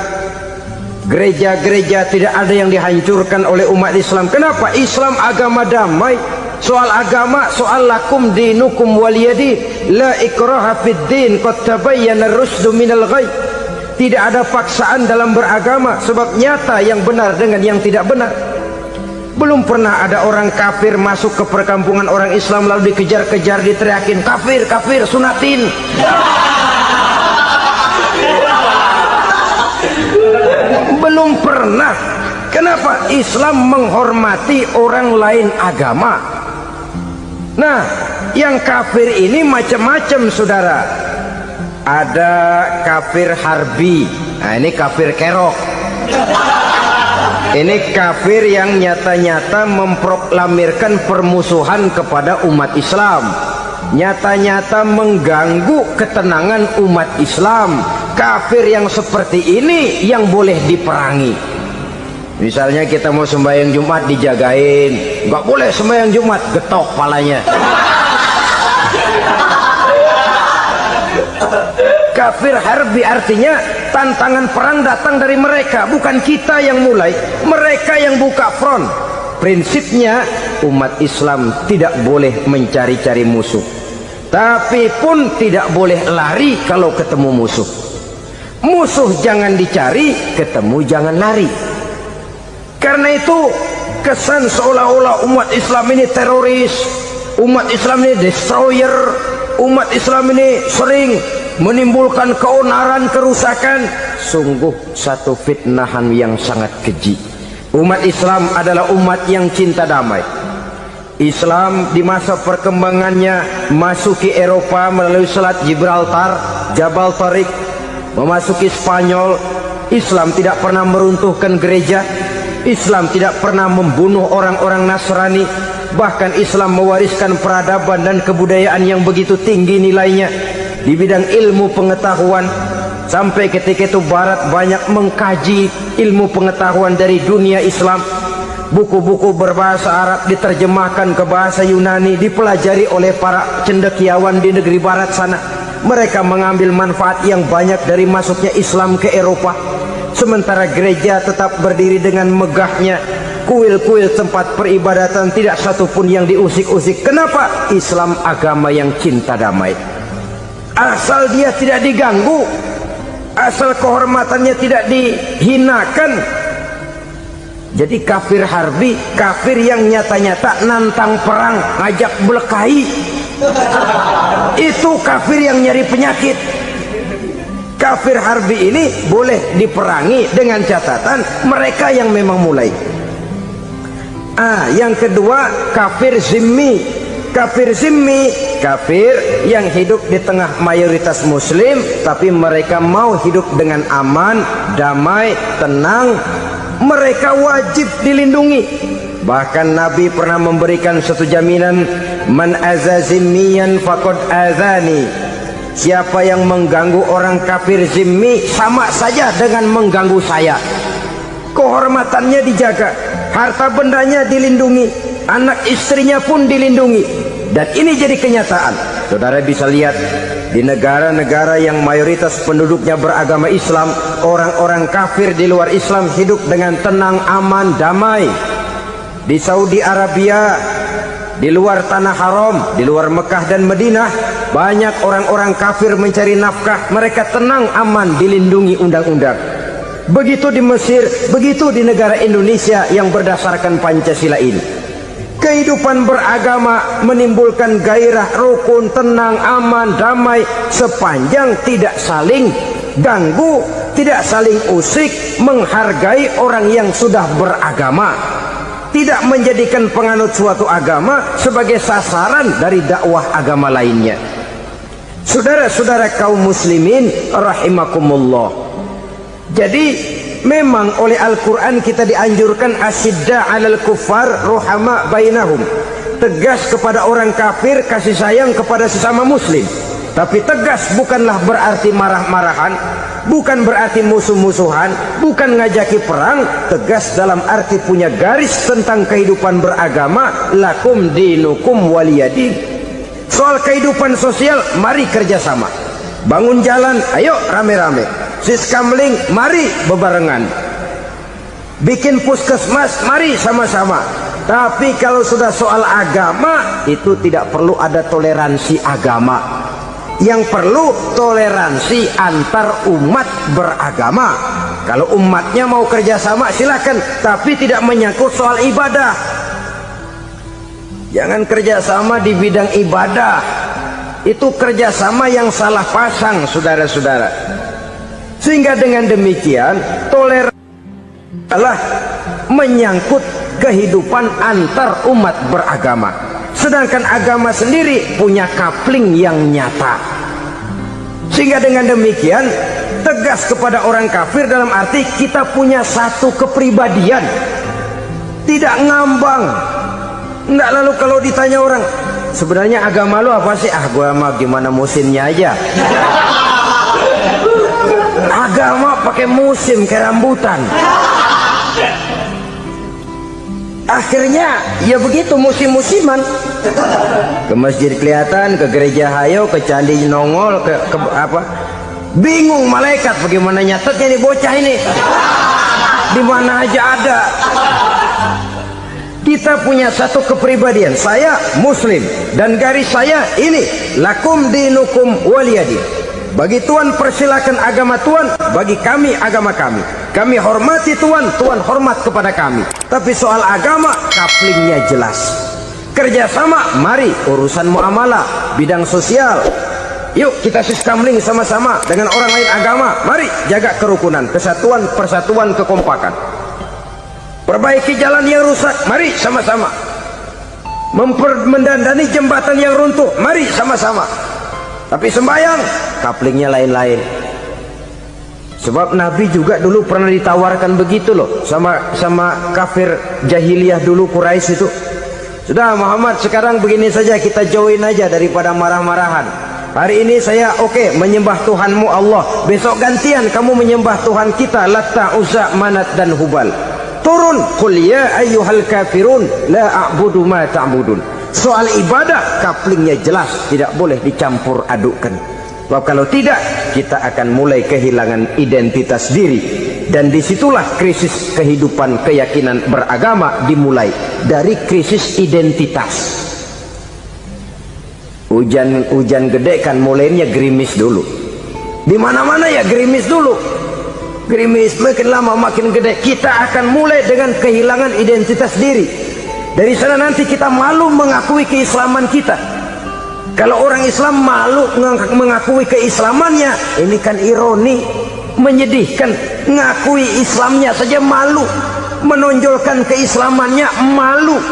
gereja-gereja tidak ada yang dihancurkan oleh umat Islam. Kenapa? Islam agama damai. Soal agama, soal lakum dinukum waliyadi, la ikraha fid din, qad tabayyana ar-rusdu minal ghayy. Tidak ada paksaan dalam beragama, sebab nyata yang benar dengan yang tidak benar. Belum pernah ada orang kafir masuk ke perkampungan orang Islam lalu dikejar-kejar, diteriakin kafir, kafir, sunatin. Belum pernah. Kenapa? Islam menghormati orang lain agama. Nah, yang kafir ini macam-macam, saudara. Ada kafir harbi. Nah, ini kafir kerok. Ini kafir yang nyata-nyata memproklamirkan permusuhan kepada umat Islam, nyata-nyata mengganggu ketenangan umat Islam. Kafir yang seperti ini yang boleh diperangi. Misalnya kita mau sembahyang Jumat dijagain, nggak boleh sembahyang Jumat, getok palanya. Kafir harbi artinya tantangan perang datang dari mereka, bukan kita yang mulai, mereka yang buka front. Prinsipnya umat Islam tidak boleh mencari-cari musuh, tapi pun tidak boleh lari kalau ketemu musuh. Musuh jangan dicari, ketemu jangan lari. Karena itu kesan seolah-olah umat Islam ini teroris, umat Islam ini destroyer, umat Islam ini sering menimbulkan keonaran, kerusakan. Sungguh satu fitnahan yang sangat keji. Umat Islam adalah umat yang cinta damai. Islam di masa perkembangannya masuki Eropa melalui Selat Gibraltar, Jabal Tariq, memasuki Spanyol. Islam tidak pernah meruntuhkan gereja, Islam tidak pernah membunuh orang-orang Nasrani. Bahkan Islam mewariskan peradaban dan kebudayaan yang begitu tinggi nilainya di bidang ilmu pengetahuan, sampai ketika itu Barat banyak mengkaji ilmu pengetahuan dari dunia Islam. Buku-buku berbahasa Arab diterjemahkan ke bahasa Yunani, dipelajari oleh para cendekiawan di negeri Barat sana. Mereka mengambil manfaat yang banyak dari masuknya Islam ke Eropa. Sementara gereja tetap berdiri dengan megahnya. Kuil-kuil tempat peribadatan tidak satupun yang diusik-usik. Kenapa? Islam agama yang cinta damai. Asal dia tidak diganggu, asal kehormatannya tidak dihinakan. Jadi kafir harbi, kafir yang nyata-nyata nantang perang, ngajak berkelahi, itu kafir yang nyari penyakit. Kafir harbi ini boleh diperangi dengan catatan mereka yang memang mulai. Yang kedua kafir zimmi. Kafir zimmi, kafir yang hidup di tengah mayoritas muslim, tapi mereka mau hidup dengan aman, damai, tenang. Mereka wajib dilindungi. Bahkan Nabi pernah memberikan satu jaminan, man aza zimmiyan faqad azani. Siapa yang mengganggu orang kafir zimmi sama saja dengan mengganggu saya. Kehormatannya dijaga, harta bendanya dilindungi, anak istrinya pun dilindungi. Dan ini jadi kenyataan. Saudara bisa lihat di negara-negara yang mayoritas penduduknya beragama Islam, orang-orang kafir di luar Islam hidup dengan tenang, aman, damai. Di Saudi Arabia, di luar tanah haram, di luar Mekah dan Madinah, banyak orang-orang kafir mencari nafkah. Mereka tenang, aman, dilindungi undang-undang. Begitu di Mesir, begitu di negara Indonesia yang berdasarkan Pancasila ini. Kehidupan beragama menimbulkan gairah, rukun, tenang, aman, damai, sepanjang tidak saling ganggu, tidak saling usik, menghargai orang yang sudah beragama, tidak menjadikan penganut suatu agama sebagai sasaran dari dakwah agama lainnya. Saudara-saudara kaum muslimin rahimakumullah. Jadi memang oleh Al-Quran kita dianjurkan asyidda 'alal kuffar ruhama bainahum, tegas kepada orang kafir, kasih sayang kepada sesama muslim. Tapi tegas bukanlah berarti marah-marahan, bukan berarti musuh-musuhan, bukan ngajaki perang. Tegas dalam arti punya garis tentang kehidupan beragama, lakum dinukum waliyadin. Soal kehidupan sosial, mari kerjasama. Bangun jalan, ayo rame-rame. Siskamling, mari bebarengan. Bikin puskesmas, mari sama-sama. Tapi kalau sudah soal agama, itu tidak perlu ada toleransi agama. Yang perlu toleransi antar umat beragama. Kalau umatnya mau kerjasama silakan, tapi tidak menyangkut soal ibadah. Jangan kerjasama di bidang ibadah. Itu kerjasama yang salah pasang, saudara-saudara. Sehingga dengan demikian toleransi adalah menyangkut kehidupan antar umat beragama. Sedangkan agama sendiri punya kapling yang nyata. Sehingga dengan demikian tegas kepada orang kafir dalam arti kita punya satu kepribadian, tidak ngambang. Enggak, lalu kalau ditanya orang, sebenarnya agama lu apa sih? Ah, gua mah gimana musimnya aja. Agama pakai musim kayak rambutan. Akhirnya ya begitu, musim-musiman. Ke masjid kelihatan, ke gereja hayo, ke candi nongol, ke apa? Bingung malaikat bagaimana nyatetnya nih bocah ini. Di mana aja ada. Kita punya satu kepribadian. Saya muslim dan garis saya ini, lakum dinukum waliyadin. Bagi Tuhan persilakan agama Tuhan, bagi kami agama kami. Kami hormati Tuhan, Tuhan hormat kepada kami. Tapi soal agama, kaplingnya jelas. Kerjasama, mari urusan muamalah, bidang sosial. Yuk kita siskamling sama-sama dengan orang lain agama. Mari jaga kerukunan, kesatuan, persatuan, kekompakan. Perbaiki jalan yang rusak, mari sama-sama. Mendandani jembatan yang runtuh, mari sama-sama. Tapi sembahyang, kaplingnya lain-lain. Sebab Nabi juga dulu pernah ditawarkan begitu loh sama kafir jahiliyah dulu, Quraisy itu. Sudah Muhammad, sekarang begini saja, kita join aja daripada marah-marahan. Hari ini saya oke menyembah Tuhanmu Allah, besok gantian kamu menyembah Tuhan kita Latta, Uzza, Manat dan Hubal. Turun, qul ya ayyuhal kafirun la a'budu ma ta'budun. Soal ibadah kaplingnya jelas, tidak boleh dicampur adukkan. Sebab kalau tidak, kita akan mulai kehilangan identitas diri. Dan disitulah krisis kehidupan keyakinan beragama dimulai, dari krisis identitas. Hujan gede kan mulainya gerimis dulu. Di mana-mana ya gerimis dulu. Gerimis makin lama makin gede. Kita akan mulai dengan kehilangan identitas diri. Dari sana nanti kita malu mengakui keislaman kita. Kalau orang Islam malu mengakui keislamannya, ini kan ironi, menyedihkan. Ngakui Islamnya saja malu, menonjolkan keislamannya malu,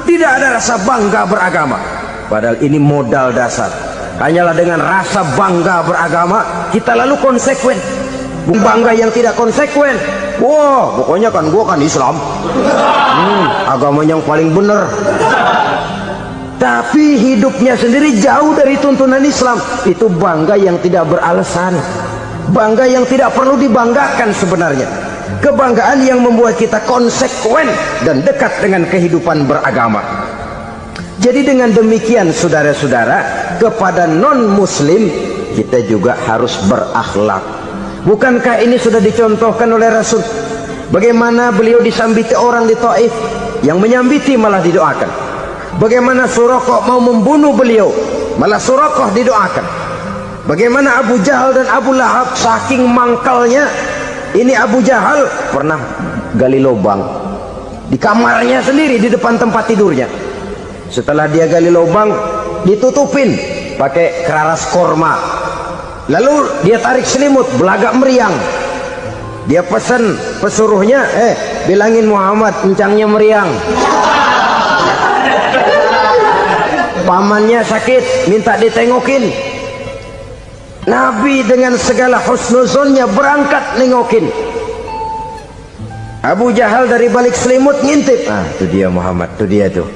tidak ada rasa bangga beragama. Padahal ini modal dasar. Hanyalah dengan rasa bangga beragama kita lalu konsekuen. Bangga yang tidak konsekuen, wah pokoknya kan gua kan Islam, agama yang paling benar. Tapi hidupnya sendiri jauh dari tuntunan Islam. Itu bangga yang tidak beralasan, bangga yang tidak perlu dibanggakan sebenarnya. Kebanggaan yang membuat kita konsekuen dan dekat dengan kehidupan beragama. Jadi dengan demikian saudara-saudara, kepada non-muslim kita juga harus berakhlak. Bukankah ini sudah dicontohkan oleh Rasul? Bagaimana beliau disambiti orang di Taif, yang menyambiti malah didoakan. Bagaimana Suraqah mau membunuh beliau, malah Suraqah didoakan. Bagaimana Abu Jahal dan Abu Lahab saking mangkalnya. Ini Abu Jahal pernah gali lubang di kamarnya sendiri, di depan tempat tidurnya. Setelah dia gali lubang, ditutupin pakai keraras korma. Lalu dia tarik selimut, belagak meriang. Dia pesan pesuruhnya, bilangin Muhammad encangnya meriang. Pamannya sakit, minta ditengokin. Nabi dengan segala husnuzonnya berangkat nengokin. Abu Jahal dari balik selimut ngintip. Itu dia Muhammad, itu dia tuh.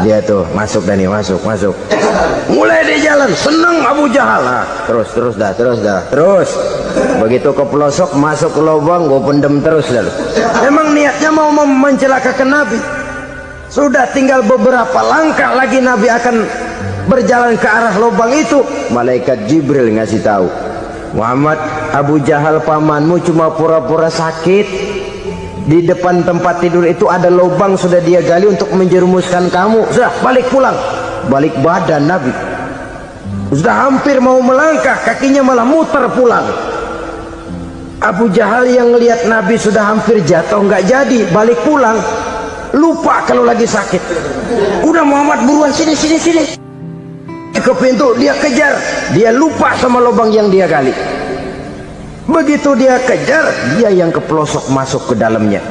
Dia tuh masuk Dani, masuk. Mulai di jalan, senang Abu Jahal. Terus. Begitu ke pelosok, masuk ke lubang, gue pendem terus lalu. Emang niatnya mau mencelakakan Nabi. Sudah tinggal beberapa langkah lagi Nabi akan berjalan ke arah lubang itu. Malaikat Jibril ngasih tahu, Muhammad, Abu Jahal pamanmu cuma pura-pura sakit. Di depan tempat tidur itu ada lubang sudah dia gali untuk menjerumuskan kamu. Sudah balik pulang. Balik badan Nabi. Sudah hampir mau melangkah, kakinya malah muter pulang. Abu Jahal yang lihat Nabi sudah hampir jatuh nggak jadi, balik pulang. Lupa kalau lagi sakit. Udah Muhammad buruan sini. Ke pintu dia kejar. Dia lupa sama lubang yang dia gali. Begitu dia kejar, dia yang ke pelosok masuk ke dalamnya.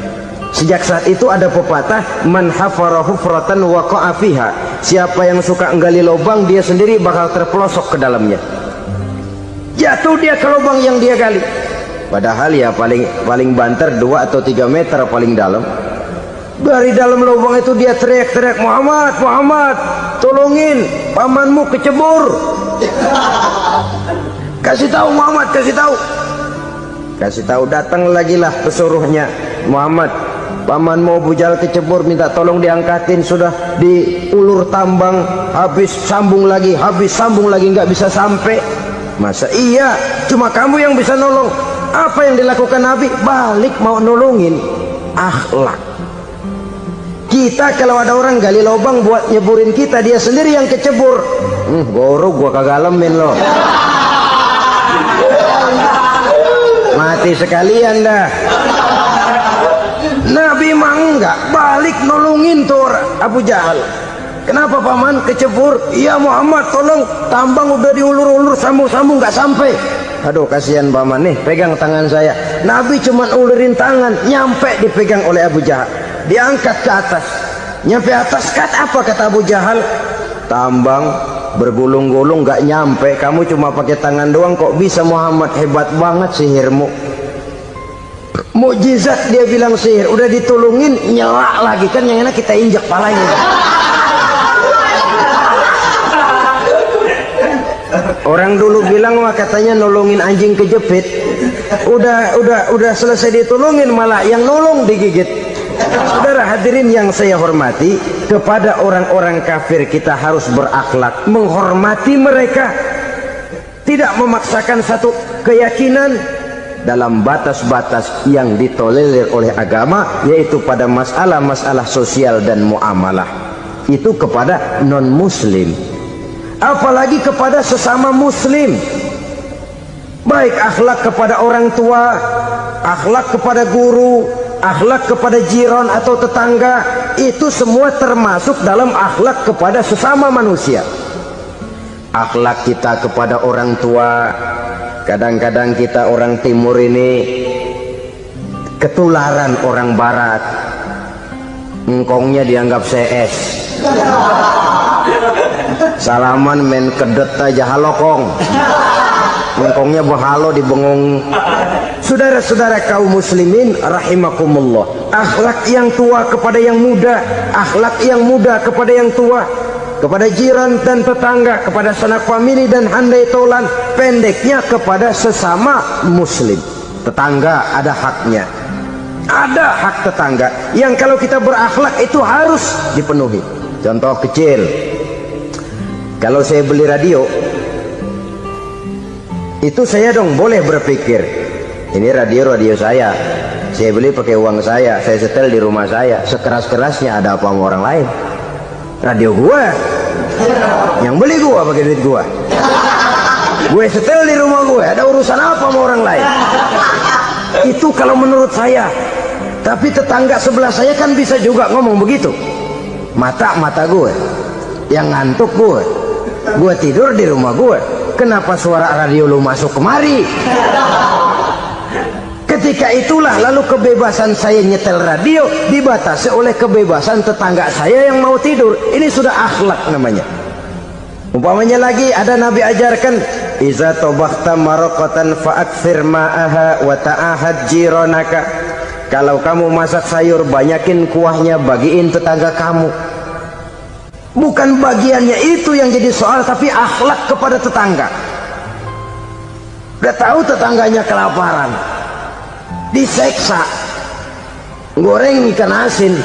Sejak saat itu ada pepatah, man hafara hufratan waqa'a fiha. Siapa yang suka nggali lubang, dia sendiri bakal terpelosok ke dalamnya. Jatuh dia ke lubang yang dia gali. Padahal ya paling banter 2 atau 3 meter paling dalam. Dari dalam lubang itu dia teriak-teriak, Muhammad, tolongin, pamanmu kecebur. Kasih tahu Muhammad, kasih tahu. Datang lagi lah pesuruhnya, Muhammad, pamanmu Abu Jahal kecebur, minta tolong diangkatin. Sudah diulur tambang, habis sambung lagi nggak bisa sampai. Masa iya cuma kamu yang bisa nolong? Apa yang dilakukan Nabi? Balik mau nolongin. Akhlak. Kita kalau ada orang gali lubang buat nyeburin kita, dia sendiri yang kecebur. Gua kagak lemin loh. Mati sekalian dah. Nabi mah enggak, balik nolongin tuh Abu Jahal. Kenapa paman kecebur? Iya Muhammad, tolong, tambang udah diulur-ulur, sambung-sambung nggak sampai. Aduh kasihan paman, nih pegang tangan saya. Nabi cuma ulurin tangan, nyampe dipegang oleh Abu Jahal. Diangkat ke atas. Nyampe atas, apa kata Abu Jahal? Tambang bergulung-gulung nggak nyampe, kamu cuma pakai tangan doang kok bisa Muhammad, hebat banget sihirmu. Mukjizat dia bilang sihir, udah ditolongin nyelak lagi, kan yang enak kita injak palanya. Orang dulu bilang wah katanya nolongin anjing kejepit, udah selesai ditolongin malah yang nolong digigit. Saudara hadirin yang saya hormati, kepada orang-orang kafir kita harus berakhlak, menghormati mereka, tidak memaksakan satu keyakinan dalam batas-batas yang ditolerir oleh agama, yaitu pada masalah-masalah sosial dan muamalah. Itu kepada non-muslim, apalagi kepada sesama muslim. Baik akhlak kepada orang tua, akhlak kepada guru, akhlak kepada jiran atau tetangga, itu semua termasuk dalam akhlak kepada sesama manusia. Akhlak kita kepada orang tua, kadang-kadang kita orang timur ini ketularan orang barat. Engkongnya dianggap CS, salaman main kedet aja halokong, engkongnya behalo di bengong. Saudara-saudara kaum muslimin rahimakumullah, akhlak yang tua kepada yang muda, akhlak yang muda kepada yang tua, kepada jiran dan tetangga, kepada sanak famili dan handai tolan, pendeknya kepada sesama muslim. Tetangga ada haknya, ada hak tetangga yang kalau kita berakhlak itu harus dipenuhi. Contoh kecil, kalau saya beli radio, itu saya dong boleh berpikir, ini radio saya beli pakai uang saya setel di rumah saya, sekeras-kerasnya ada apa sama orang lain? Radio gua, yang beli gua pakai duit gua, gue setel di rumah gue, ada urusan apa sama orang lain? Itu kalau menurut saya. Tapi tetangga sebelah saya kan bisa juga ngomong begitu. Mata gue yang ngantuk, gue tidur di rumah gue, kenapa suara radio lu masuk kemari? Ketika itulah lalu kebebasan saya nyetel radio dibatasi oleh kebebasan tetangga saya yang mau tidur. Ini sudah akhlak namanya. Umpamanya lagi ada Nabi ajarkan, iza tobakhta maraqatan fa'akthir ma'aha wa ta'ahad jiranaka. Kalau kamu masak sayur, banyakin kuahnya, bagiin tetangga kamu. Bukan bagiannya itu yang jadi soal, tapi akhlak kepada tetangga. Udah tahu tetangganya kelaparan, diseksa, goreng ikan asin,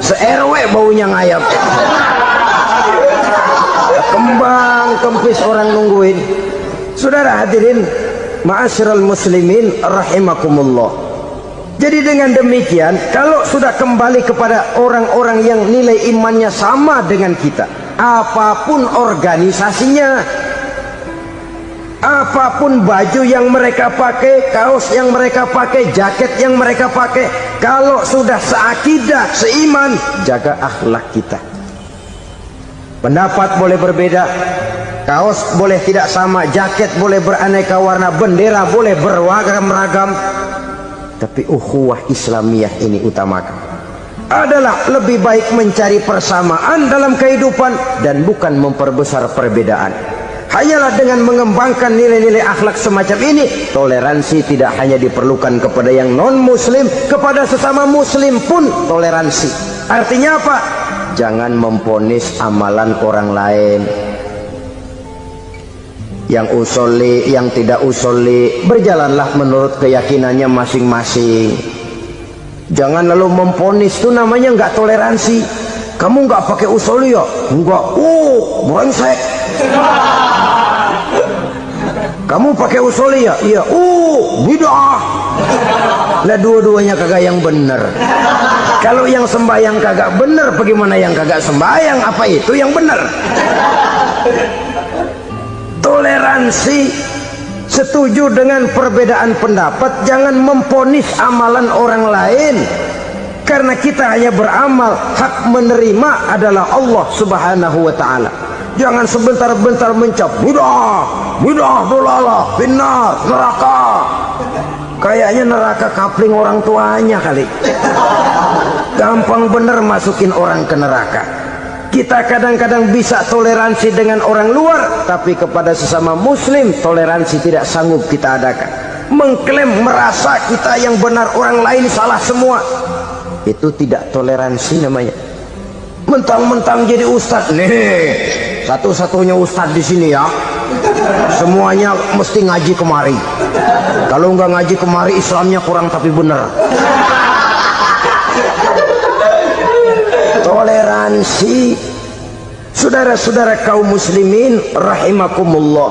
se-RW baunya ngayap, kembang kempis orang nungguin. Saudara hadirin ma'asyiral muslimin rahimakumullah. Jadi dengan demikian, kalau sudah kembali kepada orang-orang yang nilai imannya sama dengan kita, apapun organisasinya, apapun baju yang mereka pakai, kaos yang mereka pakai, jaket yang mereka pakai, kalau sudah seakidah, seiman, jaga akhlak kita. Pendapat boleh berbeda, kaos boleh tidak sama, jaket boleh beraneka warna, bendera boleh beragam-ragam, tapi ukhuwah Islamiyah ini utamakan. Adalah lebih baik mencari persamaan dalam kehidupan dan bukan memperbesar perbedaan. Hanyalah dengan mengembangkan nilai-nilai akhlak semacam ini, toleransi tidak hanya diperlukan kepada yang non-muslim, kepada sesama muslim pun toleransi. Artinya apa? Jangan memponis amalan orang lain. Yang usoli, yang tidak usoli, berjalanlah menurut keyakinannya masing-masing. Jangan lalu memponis, itu namanya nggak toleransi. Kamu nggak pakai usoli ya? Enggak. Brengsek. Kamu pakai usoli ya? Iya. Bid'ah. Lah dua-duanya kagak yang benar. Kalau yang sembahyang kagak benar, bagaimana yang kagak sembahyang? Apa itu yang benar? Toleransi, setuju dengan perbedaan pendapat, jangan memponis amalan orang lain. Karena kita hanya beramal, hak menerima adalah Allah Subhanahu wa ta'ala. Jangan sebentar-bentar mencap bidah dolalah, finnar, neraka. Kayaknya neraka kapling orang tuanya kali. Gampang bener masukin orang ke neraka. Kita kadang-kadang bisa toleransi dengan orang luar, tapi kepada sesama muslim toleransi tidak sanggup kita adakan. Mengklaim merasa kita yang benar, orang lain salah semua, itu tidak toleransi namanya. Mentang-mentang jadi ustadz nih, satu-satunya ustadz di sini ya, semuanya mesti ngaji kemari. Kalau nggak ngaji kemari, Islamnya kurang tapi benar. Toleransi. Saudara-saudara kaum muslimin rahimakumullah,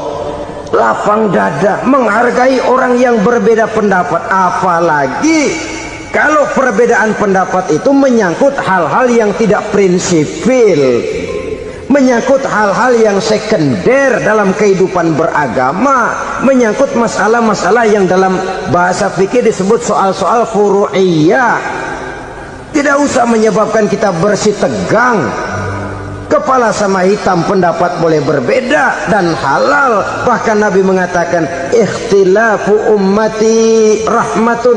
lapang dada menghargai orang yang berbeda pendapat, apalagi kalau perbedaan pendapat itu menyangkut hal-hal yang tidak prinsipil, menyangkut hal-hal yang sekunder dalam kehidupan beragama, menyangkut masalah-masalah yang dalam bahasa fikih disebut soal-soal furu'iyah. Tidak usah menyebabkan kita bersih tegang. Kepala sama hitam, pendapat boleh berbeda dan halal. Bahkan Nabi mengatakan ikhtilafu ummati rahmatun,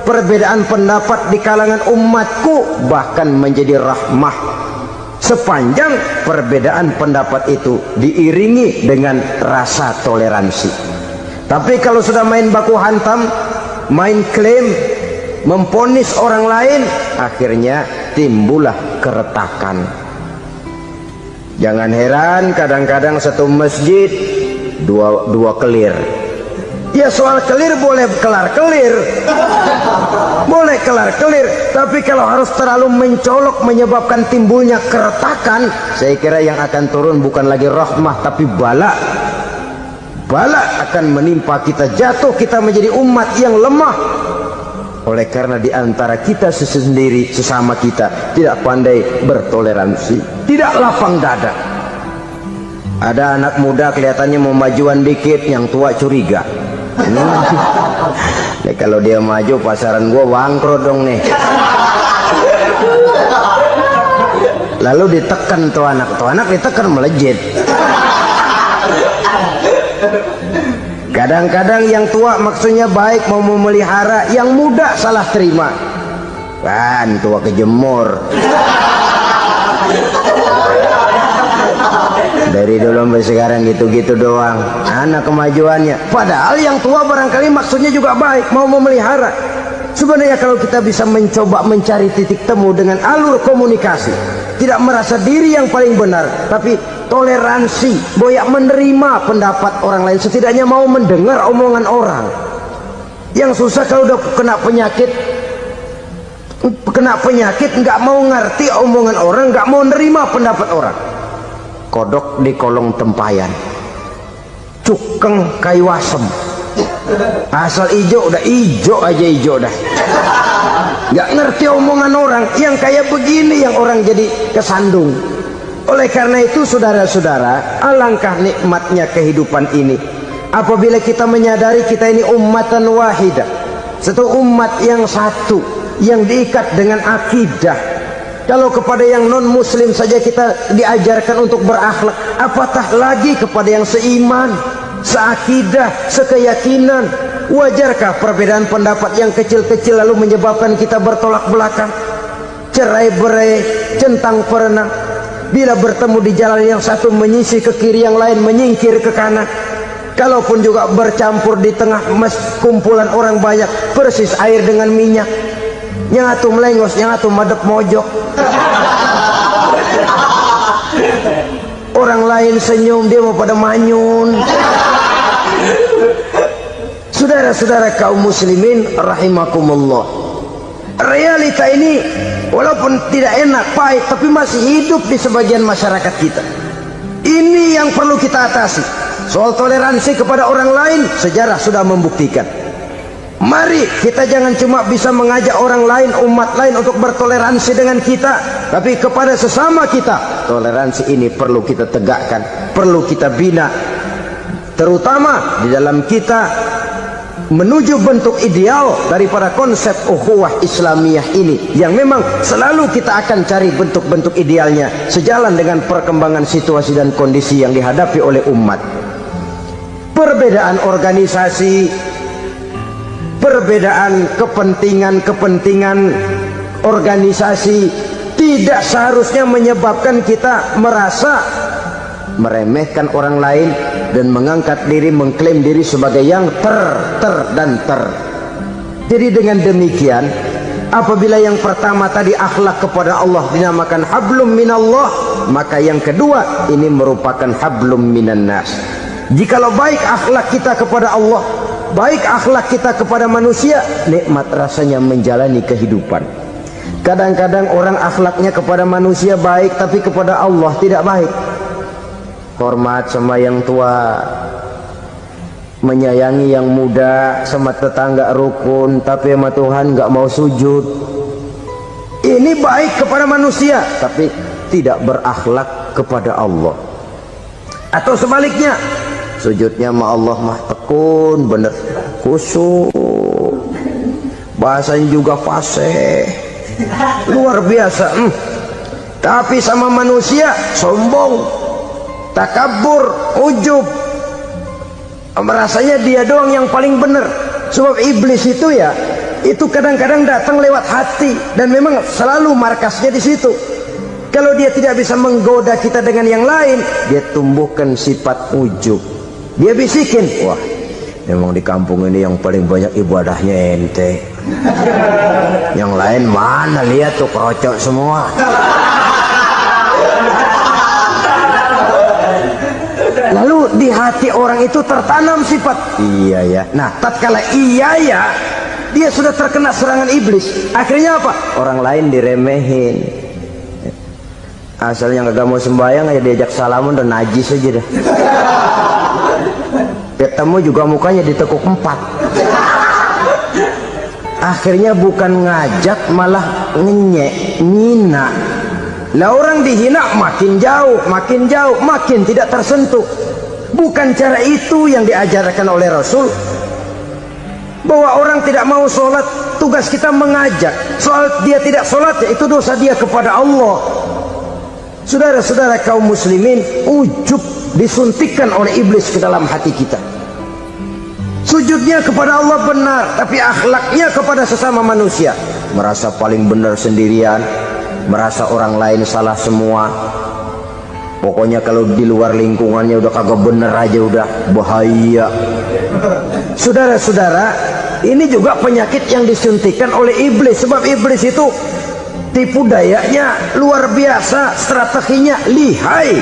perbedaan pendapat di kalangan umatku bahkan menjadi rahmah, sepanjang perbedaan pendapat itu diiringi dengan rasa toleransi. Tapi kalau sudah main baku hantam, main klaim, memponis orang lain, akhirnya timbullah keretakan. Jangan heran kadang-kadang satu masjid dua kelir. Ya soal kelir boleh kelar-kelir, boleh kelar-kelir, tapi kalau harus terlalu mencolok menyebabkan timbulnya keretakan, saya kira yang akan turun bukan lagi rahmah tapi bala. Bala akan menimpa kita, jatuh kita menjadi umat yang lemah. Oleh karena di antara kita sendiri, sesama kita tidak pandai bertoleransi, tidak lapang dada. Ada anak muda kelihatannya mau majuan dikit, yang tua curiga. Nih, kalau dia maju pasaran gua bangkrut dong nih. Lalu ditekan tuh anak ditekan melejit. Kadang-kadang yang tua maksudnya baik, mau memelihara, yang muda salah terima. Kan tua kejemur. Dari dulu sampai sekarang gitu-gitu doang. Anak kemajuannya. Padahal yang tua barangkali maksudnya juga baik, mau memelihara. Sebenarnya kalau kita bisa mencoba mencari titik temu dengan alur komunikasi, tidak merasa diri yang paling benar, tapi toleransi, boyak menerima pendapat orang lain, setidaknya mau mendengar omongan orang. Yang susah kalau udah kena penyakit nggak mau ngerti omongan orang, nggak mau nerima pendapat orang. Kodok di kolong tempayan, cukeng kayu asem, asal ijo udah ijo aja, ijo dah, nggak ngerti omongan orang. Yang kayak begini yang orang jadi kesandung. Oleh karena itu saudara-saudara, alangkah nikmatnya kehidupan ini apabila kita menyadari kita ini ummatan wahidah, satu umat yang satu, yang diikat dengan akidah. Kalau kepada yang non muslim saja kita diajarkan untuk berakhlak, apatah lagi kepada yang seiman, seakidah, sekeyakinan. Wajarkah perbedaan pendapat yang kecil-kecil lalu menyebabkan kita bertolak belakang, cerai-berai, centang perenang? Bila bertemu di jalan yang satu menyisih ke kiri, yang lain menyingkir ke kanan. Kalaupun juga bercampur di tengah kumpulan orang banyak, persis air dengan minyak. Yang atu melengos, yang atu madep mojok. Orang lain senyum, dia mau pada manyun. Saudara-saudara kaum muslimin rahimakumullah, realita ini walaupun tidak enak, pahit, tapi masih hidup di sebagian masyarakat kita. Ini yang perlu kita atasi. Soal toleransi kepada orang lain, sejarah sudah membuktikan. Mari kita jangan cuma bisa mengajak orang lain, umat lain untuk bertoleransi dengan kita, tapi kepada sesama kita toleransi ini perlu kita tegakkan, perlu kita bina, terutama di dalam kita menuju bentuk ideal daripada konsep ukhuwah Islamiyah ini, yang memang selalu kita akan cari bentuk-bentuk idealnya sejalan dengan perkembangan situasi dan kondisi yang dihadapi oleh umat. Perbedaan organisasi, perbedaan kepentingan organisasi tidak seharusnya menyebabkan kita merasa meremehkan orang lain dan mengangkat diri, mengklaim diri sebagai yang ter. Jadi dengan demikian, apabila yang pertama tadi akhlak kepada Allah dinamakan hablum minallah, maka yang kedua ini merupakan hablum minan nas. Jikalau baik akhlak kita kepada Allah, baik akhlak kita kepada manusia, nikmat rasanya menjalani kehidupan. Kadang-kadang orang akhlaknya kepada manusia baik, tapi kepada Allah tidak baik. Hormat sama yang tua, menyayangi yang muda, sama tetangga rukun, tapi sama Tuhan nggak mau sujud. Ini baik kepada manusia, tapi tidak berakhlak kepada Allah. Atau sebaliknya, sujudnya sama Allah mah tekun, bener, khusyuk, bahasanya juga fasih, luar biasa. Tapi sama manusia sombong, takabur, ujub, merasanya dia doang yang paling benar. Sebab iblis itu ya, itu kadang-kadang datang lewat hati, dan memang selalu markasnya di situ. Kalau dia tidak bisa menggoda kita dengan yang lain, dia tumbuhkan sifat ujub. Dia bisikin, wah memang di kampung ini yang paling banyak ibadahnya ente, yang lain mana, lihat tuh kerocok semua. Lalu di hati orang itu tertanam sifat iya ya. Nah, tatkala iya ya, dia sudah terkena serangan iblis. Akhirnya apa? Orang lain diremehin. Asalnya nggak mau sembahyang aja diajak salaman dan najis aja dah. Ketemu juga mukanya ditekuk 4. Akhirnya bukan ngajak malah ngenyek, ngina. Lah orang dihina makin jauh, makin tidak tersentuh. Bukan cara itu yang diajarkan oleh Rasul. Bahwa orang tidak mau sholat, tugas kita mengajak. Soal dia tidak sholat, ya itu dosa dia kepada Allah. Saudara-saudara kaum muslimin, ujub disuntikkan oleh iblis ke dalam hati kita. Sujudnya kepada Allah benar, tapi akhlaknya kepada sesama manusia merasa paling benar sendirian, merasa orang lain salah semua. Pokoknya kalau di luar lingkungannya udah kagak bener aja udah bahaya. Saudara-saudara, ini juga penyakit yang disuntikan oleh iblis. Sebab iblis itu tipu dayanya luar biasa, strateginya lihai.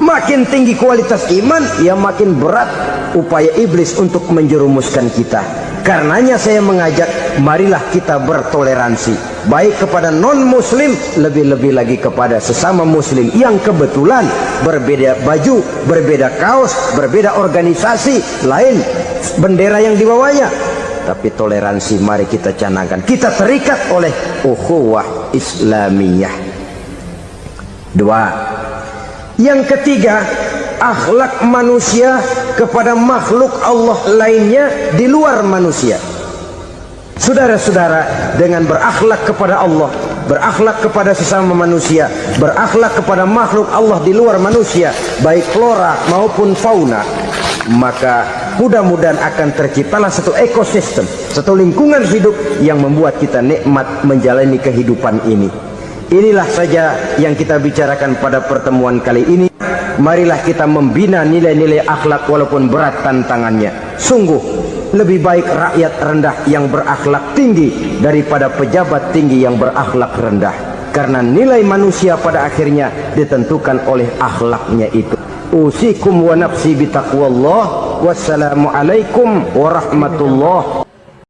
Makin tinggi kualitas iman, ya makin berat upaya iblis untuk menjerumuskan kita. Karenanya saya mengajak, marilah kita bertoleransi, baik kepada non-muslim, lebih-lebih lagi kepada sesama muslim yang kebetulan berbeda baju, berbeda kaos, berbeda organisasi, lain bendera yang dibawanya. Tapi toleransi mari kita canangkan. Kita terikat oleh ukhuwah Islamiyah. Dua. Yang ketiga, akhlak manusia kepada makhluk Allah lainnya di luar manusia. Saudara-saudara, dengan berakhlak kepada Allah, berakhlak kepada sesama manusia, berakhlak kepada makhluk Allah di luar manusia, baik flora maupun fauna, maka mudah-mudahan akan terciptalah satu ekosistem, satu lingkungan hidup yang membuat kita nikmat menjalani kehidupan ini. Inilah saja yang kita bicarakan pada pertemuan kali ini. Marilah kita membina nilai-nilai akhlak walaupun berat tantangannya. Sungguh lebih baik rakyat rendah yang berakhlak tinggi daripada pejabat tinggi yang berakhlak rendah. Karena nilai manusia pada akhirnya ditentukan oleh akhlaknya itu. Usikum wa nafsi bitaqwallah. Wassalamualaikum warahmatullahi